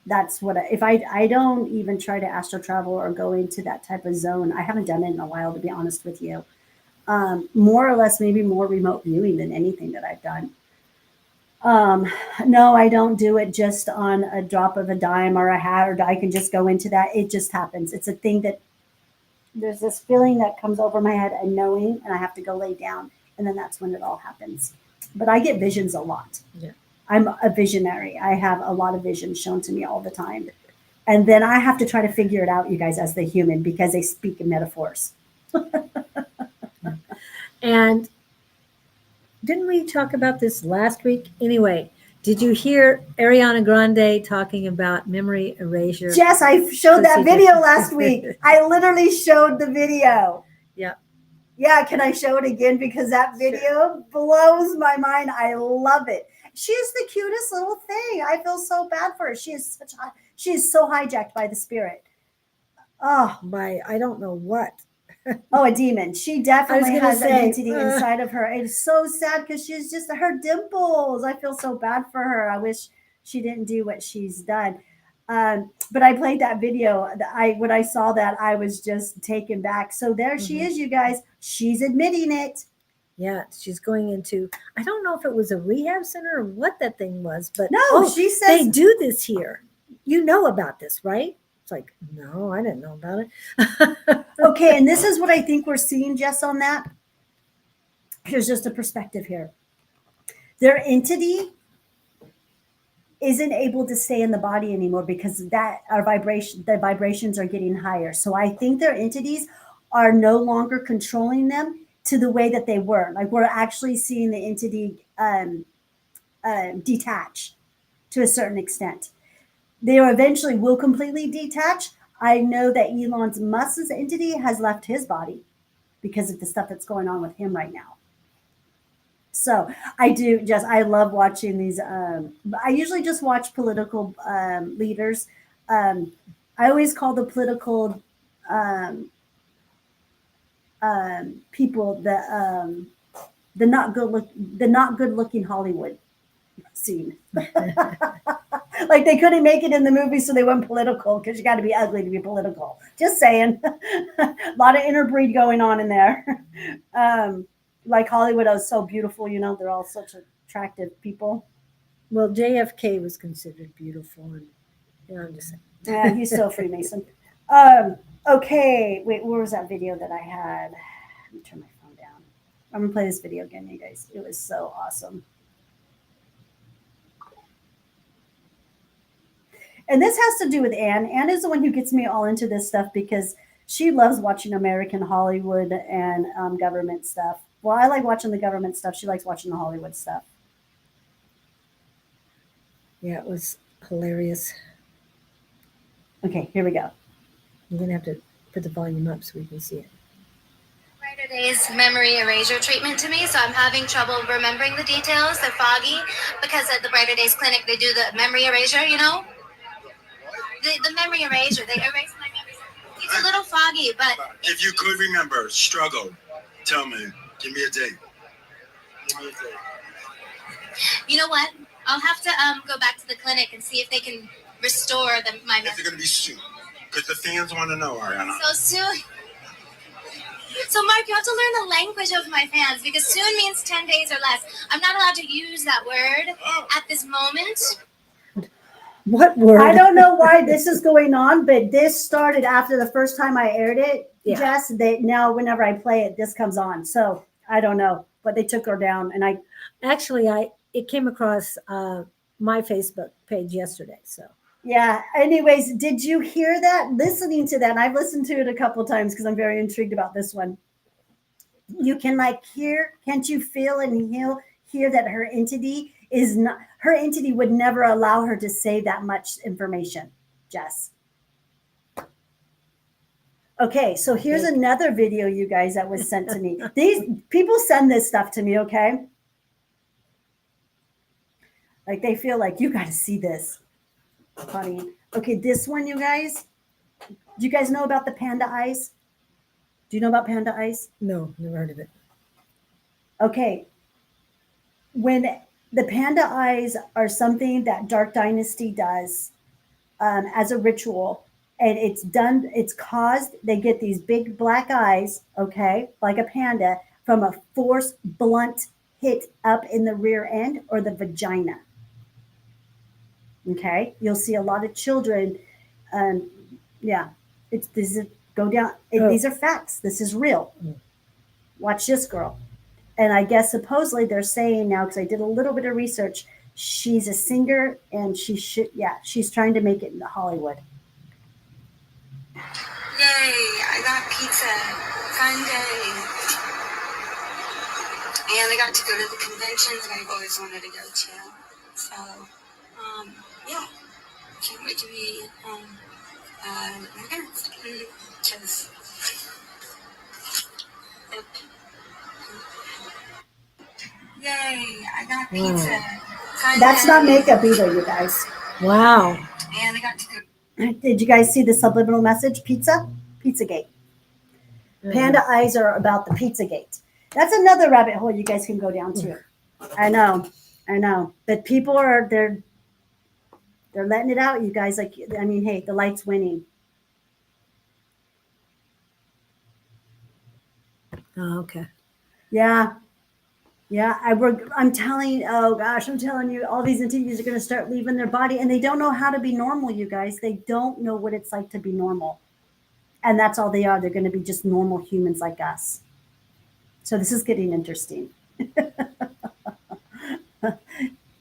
that's what if I don't even try to astral travel or go into that type of zone. I haven't done it in a while, to be honest with you. More or less, maybe more remote viewing than anything that I've done. No, I don't do it just on a drop of a dime or a hat, or I can just go into that. It just happens. It's a thing that there's this feeling that comes over my head and knowing, and I have to go lay down, and then that's when it all happens. But I get visions a lot. Yeah. I'm a visionary. I have a lot of visions shown to me all the time. And then I have to try to figure it out, you guys, as the human, because they speak in metaphors. And didn't we talk about this last week? Anyway, did you hear Ariana Grande talking about memory erasure? Jess, I showed that procedure? video last week. I literally showed the video. Yeah. Yeah, can I show it again? Because that video blows my mind. I love it. She is the cutest little thing. I feel so bad for her. She is so hijacked by the spirit. Oh, By I don't know what. a demon. She definitely gonna has an say, entity inside of her. It's so sad because she's just her dimples. I feel so bad for her. I wish she didn't do what she's done. But I played that video. When I saw that, I was just taken back. So there she is, you guys. She's admitting it. Yeah, she's going into, I don't know if it was a rehab center or what that thing was, but No, she they says do this here. You know about this, right? It's like, no, I didn't know about it. okay, and this is what I think we're seeing, Jess, on that. Here's just a perspective here. Their entity isn't able to stay in the body anymore because the vibrations are getting higher. So I think their entities are no longer controlling them to the way that they were. Like we're actually seeing the entity detach to a certain extent. They eventually will completely detach. I know that Elon Musk's entity has left his body because of the stuff that's going on with him right now. So I love watching these. I usually just watch political leaders. I always call the political people the not good looking Hollywood scene. Like they couldn't make it in the movie, so they went political because you got to be ugly to be political. Just saying, a lot of interbreed going on in there. Like Hollywood is so beautiful, they're all such attractive people. Well, JFK was considered beautiful, and I'm just saying. Yeah, he's still Freemason. Okay, wait, where was that video that I had? Let me turn my phone down. I'm gonna play this video again, you guys. It was so awesome. And this has to do with Anne. Anne is the one who gets me all into this stuff because she loves watching American Hollywood and government stuff. Well, I like watching the government stuff. She likes watching the Hollywood stuff. Yeah, it was hilarious. Okay, here we go. I'm going to have to put the volume up so we can see it. Brighter Days memory erasure treatment to me, so I'm having trouble remembering the details. They're foggy because at the Brighter Days clinic they do the memory erasure, The memory erasure, they erase my memories. It's a little foggy, but if you could remember, struggle, tell me. Give me a date. You know what? I'll have to go back to the clinic and see if they can restore my memory. It's going to be soon, because the fans want to know, Ariana. So soon. So, Mark, you have to learn the language of my fans because soon means 10 days or less. I'm not allowed to use that word at this moment. What word? I don't know why this is going on, but this started after the first time I aired it. Yeah. Jess, now whenever I play it, this comes on. So I don't know. but they took her down. And I Actually, it came across my Facebook page yesterday. So Yeah. Anyways, did you hear that? Listening to that, and I've listened to it a couple of times because I'm very intrigued about this one. You can like hear, can't you feel and hear that her entity is not, her entity would never allow her to say that much information, Jess. Okay, so here's another video, you guys, that was sent to me. These people send this stuff to me, okay? Like they feel like you got to see this. Funny. Okay, this one, you guys. Do you guys know about the panda eyes? Do you know about panda eyes? no, never heard of it. Okay. When the panda eyes are something that Dark Dynasty does as a ritual, and it's done, it's caused, they get these big black eyes, okay, like a panda, from a force blunt hit up in the rear end or the vagina. Okay, you'll see a lot of children. Yeah, it's this is go down. These are facts. This is real. Watch this girl. And I guess supposedly they're saying now, because I did a little bit of research, she's a singer and she's trying to make it into Hollywood. Yay, I got pizza. Fun day. And I got to go to the convention that I've always wanted to go to. So, yeah. Can't wait to be home. My parents. Because... Yay, I got pizza. Fun That's day. not makeup either, you guys. Wow. And I got to go. Did you guys see the subliminal message? Pizzagate. Panda eyes are about the Pizzagate. That's another rabbit hole you guys can go down to. I know. But people are they're letting it out, you guys. Like, I mean, hey, the light's winning. Oh, okay. Yeah. I'm telling you, all these entities are going to start leaving their body, and they don't know how to be normal, you guys. They don't know what it's like to be normal. And that's all they are. They're going to be just normal humans like us. So this is getting interesting.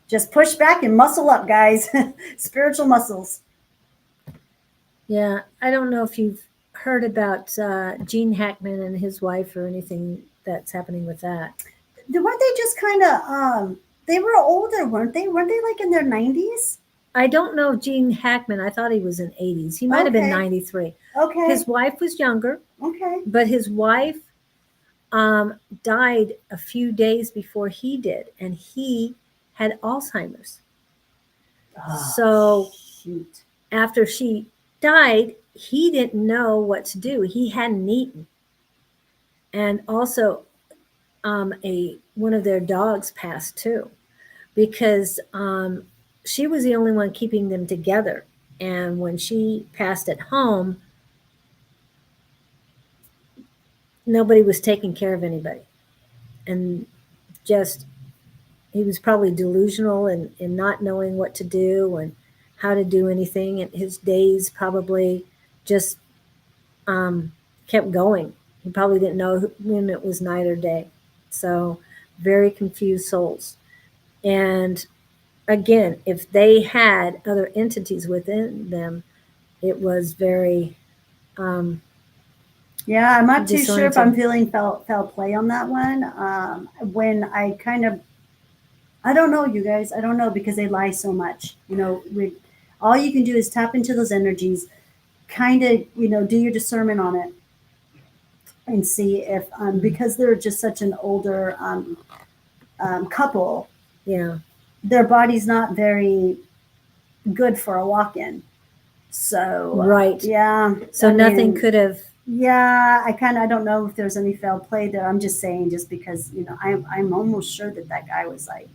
Just push back and muscle up, guys. Spiritual muscles. Yeah, I don't know if you've heard about Gene Hackman and his wife or anything that's happening with that. Weren't they just kind of, they were older, weren't they? Weren't they like in their 90s? I don't know Gene Hackman. I thought he was in 80s. He might have been Okay. 93. Okay. His wife was younger, Okay. but his wife died a few days before he did, and he had Alzheimer's. So Shoot. after she died, he didn't know what to do. He hadn't eaten. And also one of their dogs passed too, because she was the only one keeping them together. And when she passed at home, nobody was taking care of anybody. And just, he was probably delusional in not knowing what to do and how to do anything. And his days probably just kept going. He probably didn't know when it was night or day. So very confused souls. And again, if they had other entities within them, it was very Yeah, I'm not too sure if I'm disorienting. feeling foul play on that one. When I I don't know, you guys. I don't know, because they lie so much. All you can do is tap into those energies, kind of, do your discernment on it, and see if, because they're just such an older couple, Yeah. their body's not very good for a walk-in. So Right. yeah. So I nothing mean, could have. Yeah, I don't know if there's any foul play there. I'm just saying, just because I'm almost sure that guy was like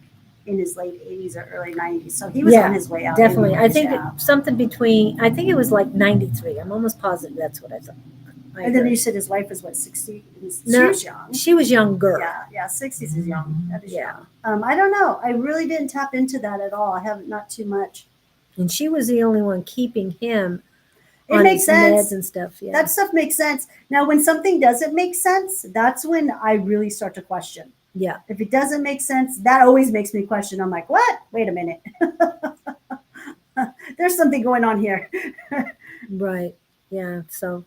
in his late 80s or early 90s, so he was on his way out. Definitely. I anyways, think yeah. something between, I think it was like 93. I'm almost positive that's what I thought. And then you said his wife was what, 60? She No, was young. she was younger. Yeah, 60s is young. That is Yeah. young. I don't know. I really didn't tap into that at all. I haven't, not too much. And she was the only one keeping him It on makes his sense. meds and stuff. Yeah. That stuff makes sense. Now, when something doesn't make sense, that's when I really start to question. Yeah. If it doesn't make sense, that always makes me question. I'm like, what? Wait a minute. There's something going on here. Right. Yeah. So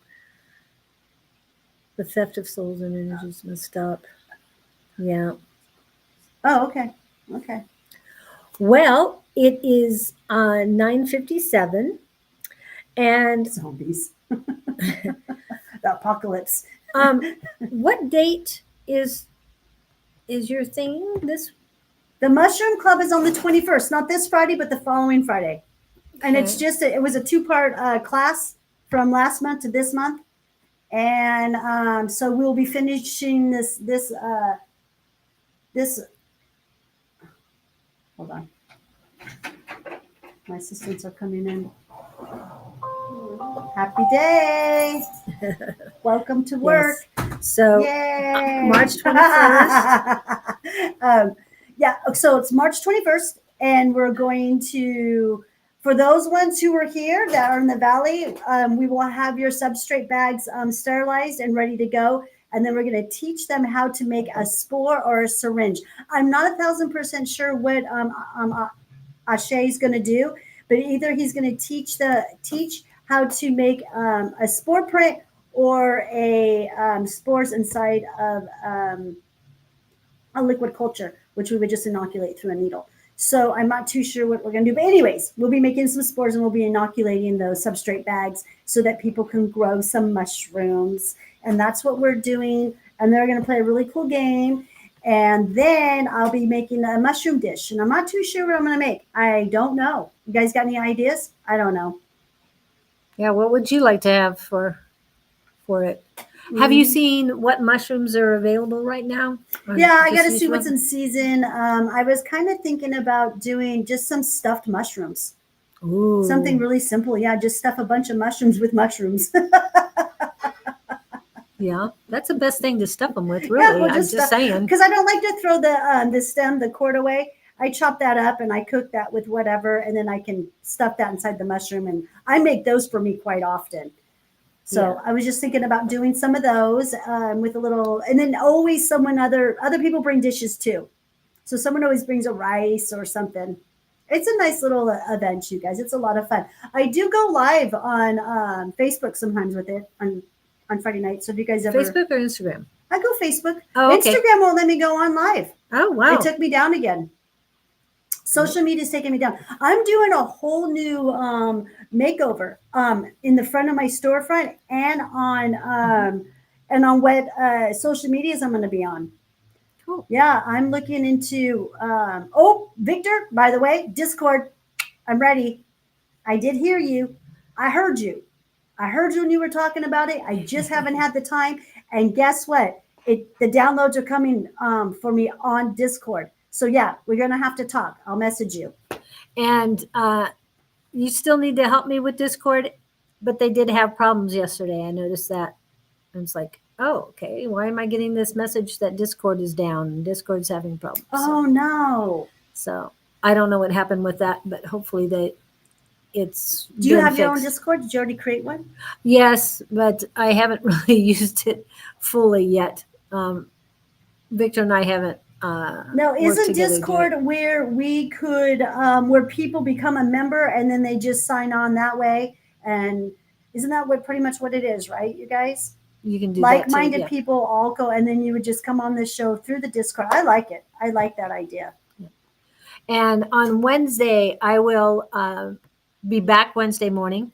the theft of souls and energies must stop. Yeah. Oh, okay. Okay. Well, it is 9:57, and Zombies. The apocalypse. what date is your thing? This The Mushroom Club is on the 21st, not this Friday, but the following Friday. And it's Okay. just, it was a 2-part class from last month to this month. And so we'll be finishing this, hold on. My assistants are coming in. Happy day. Welcome to work. So Yay. March 21st. Yeah, so it's March 21st, and we're going to, for those ones who are here that are in the valley, we will have your substrate bags sterilized and ready to go. And then we're going to teach them how to make a spore or a syringe. I'm not 1,000% sure what Ashe is going to do, but either he's going to teach how to make a spore print or a spores inside of a liquid culture, which we would just inoculate through a needle. So I'm not too sure what we're going to do. But anyways, we'll be making some spores and we'll be inoculating those substrate bags so that people can grow some mushrooms. And that's what we're doing. And they're going to play a really cool game. And then I'll be making a mushroom dish. And I'm not too sure what I'm going to make. I don't know. You guys got any ideas? I don't know. yeah, what would you like to have for it? Have you seen what mushrooms are available right now? Or Yeah, I just got to use see what's one? in season. I was kind of thinking about doing just some stuffed mushrooms. Ooh. Something really simple. Yeah, just stuff a bunch of mushrooms with mushrooms. Yeah, that's the best thing to stuff them with, Yeah, really. we'll I'm just stuff, saying. because I don't like to throw the stem, the cord away. I chop that up and I cook that with whatever, and then I can stuff that inside the mushroom. And I make those for me quite often. So Yeah. I was just thinking about doing some of those with a little, and then always other people bring dishes too. So someone always brings a rice or something. It's a nice little event, you guys. It's a lot of fun. I do go live on Facebook sometimes with it on Friday night. So if you guys ever Facebook or Instagram? I go Facebook. Oh, okay. Instagram won't let me go on live. Oh, wow. It took me down again. Social media's taking me down. I'm doing a whole new makeover in the front of my storefront and on what social medias I'm going to be on. Cool. Yeah, I'm looking into. Victor, by the way, Discord. I'm ready. I did hear you. I heard you. I heard you when you were talking about it. I just haven't had the time. And guess what? The downloads are coming for me on Discord. So yeah, we're gonna have to talk. I'll message you. And you still need to help me with Discord, but they did have problems yesterday. I noticed that. I was like, oh, okay. Why am I getting this message that Discord is down and Discord's having problems? Oh no. So I don't know what happened with that, but hopefully it's. Do you been have your own fixed. Discord? Did you already create one? Yes, but I haven't really used it fully yet. Victor and I haven't. No, worked isn't together to do Discord it. where we could where people become a member and then they just sign on that way? And isn't that pretty much what it is, right, you guys? You can do that too, Like-minded yeah. people all go, and then you would just come on this show through the Discord. I like it. I like that idea. And on Wednesday, I will be back Wednesday morning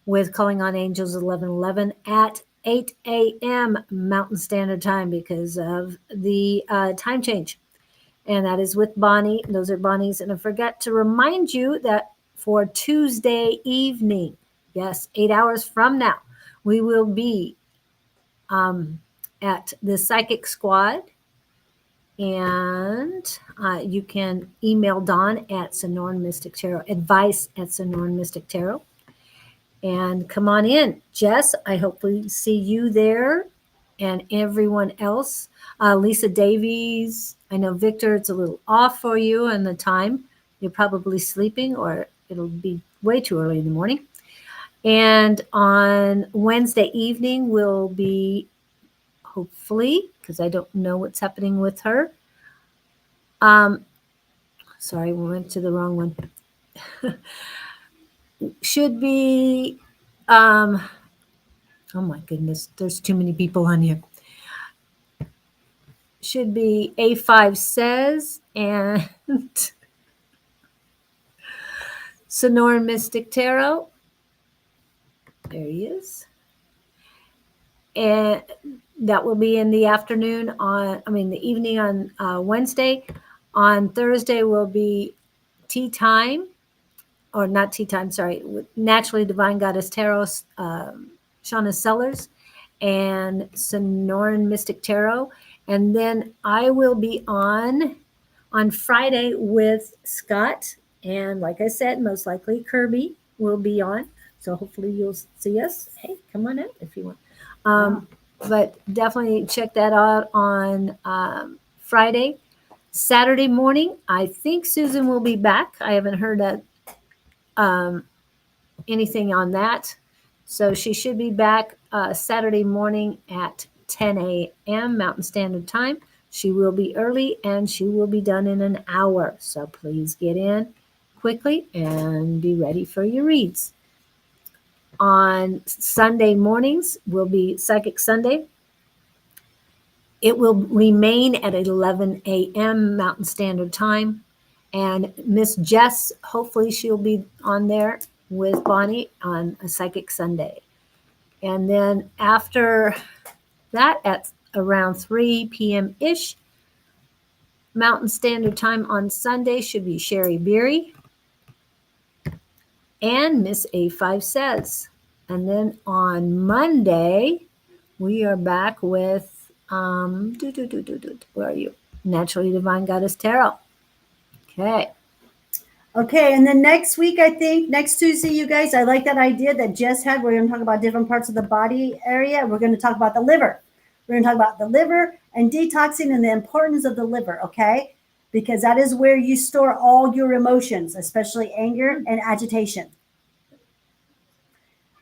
with Calling on Angels 1111 at 8 a.m. Mountain Standard Time because of the time change. And that is with Bonnie. Those are Bonnie's. And I forgot to remind you that for Tuesday evening, yes, 8 hours from now, we will be at the Psychic Squad. And you can email Don at Sonoran Mystic Tarot, advice at Sonoran Mystic Tarot. And come on in. Jess, I hopefully see you there and everyone else. Lisa Davies, I know Victor, it's a little off for you and the time. You're probably sleeping or it'll be way too early in the morning. And on Wednesday evening, we'll be hopefully, because I don't know what's happening with her, Sorry, we went to the wrong one. Should be, oh my goodness, there's too many people on here. Should be A5 Says and Sonoran Mystic Tarot. There he is. And that will be in the afternoon the evening on Wednesday. On Thursday will be tea time, or not tea time, sorry, with Naturally Divine Goddess Tarot, Shauna Sellers, and Sonoran Mystic Tarot. And then I will be on Friday with Scott. And like I said, most likely Kirby will be on. So hopefully you'll see us. Hey, come on out if you want. But definitely check that out on Friday. Saturday morning, I think Susan will be back. I haven't heard anything on that. So she should be back Saturday morning at 10 a.m. Mountain Standard Time. She will be early and she will be done in an hour. So please get in quickly and be ready for your reads. On Sunday mornings will be Psychic Sunday. It will remain at 11 a.m. Mountain Standard Time. And Miss Jess, hopefully she'll be on there with Bonnie on a Psychic Sunday. And then after that, at around 3 p.m.-ish, Mountain Standard Time on Sunday should be Sherry Beery and Miss A5 Says. And then on Monday, we are back with, where are you? Naturally Divine Goddess Tarot. Okay. Okay, and then next week, I think, next Tuesday, you guys, I like that idea that Jess had. We're going to talk about different parts of the body area. We're going to talk about the liver. We're going to talk about the liver and detoxing and the importance of the liver, okay? Because that is where you store all your emotions, especially anger and agitation.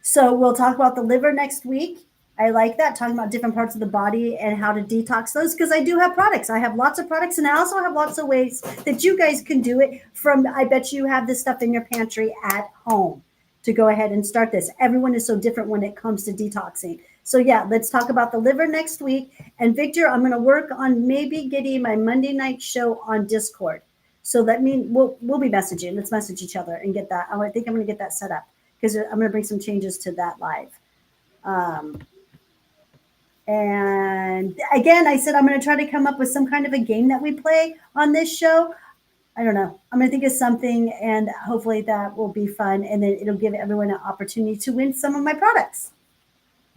So we'll talk about the liver next week. I like that, talking about different parts of the body and how to detox those, because I do have products. I have lots of products, and I also have lots of ways that you guys can do it from, I bet you have this stuff in your pantry at home to go ahead and start this. Everyone is so different when it comes to detoxing. So yeah, let's talk about the liver next week. And Victor, I'm going to work on maybe getting my Monday night show on Discord. So we'll be messaging. Let's message each other and get that. I think I'm going to get that set up, because I'm going to bring some changes to that live. And again, I said I'm going to try to come up with some kind of a game that we play on this show. I don't know. I'm going to think of something, and hopefully that will be fun. And then it'll give everyone an opportunity to win some of my products.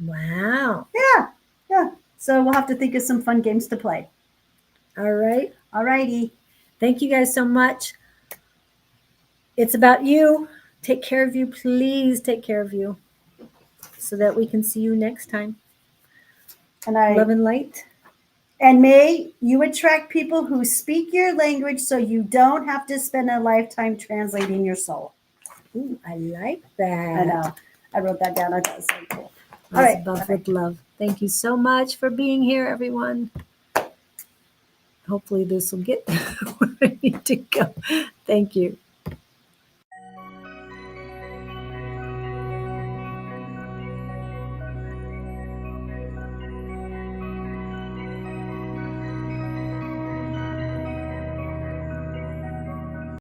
Wow. Yeah. So we'll have to think of some fun games to play. All right. All righty. Thank you guys so much. It's about you. Take care of you. Please take care of you so that we can see you next time. And Love and light. And may you attract people who speak your language so you don't have to spend a lifetime translating your soul. Ooh, I like that. I know. I wrote that down. I thought it was so cool. All right. Buff with love. Thank you so much for being here, everyone. Hopefully this will get where I need to go. Thank you.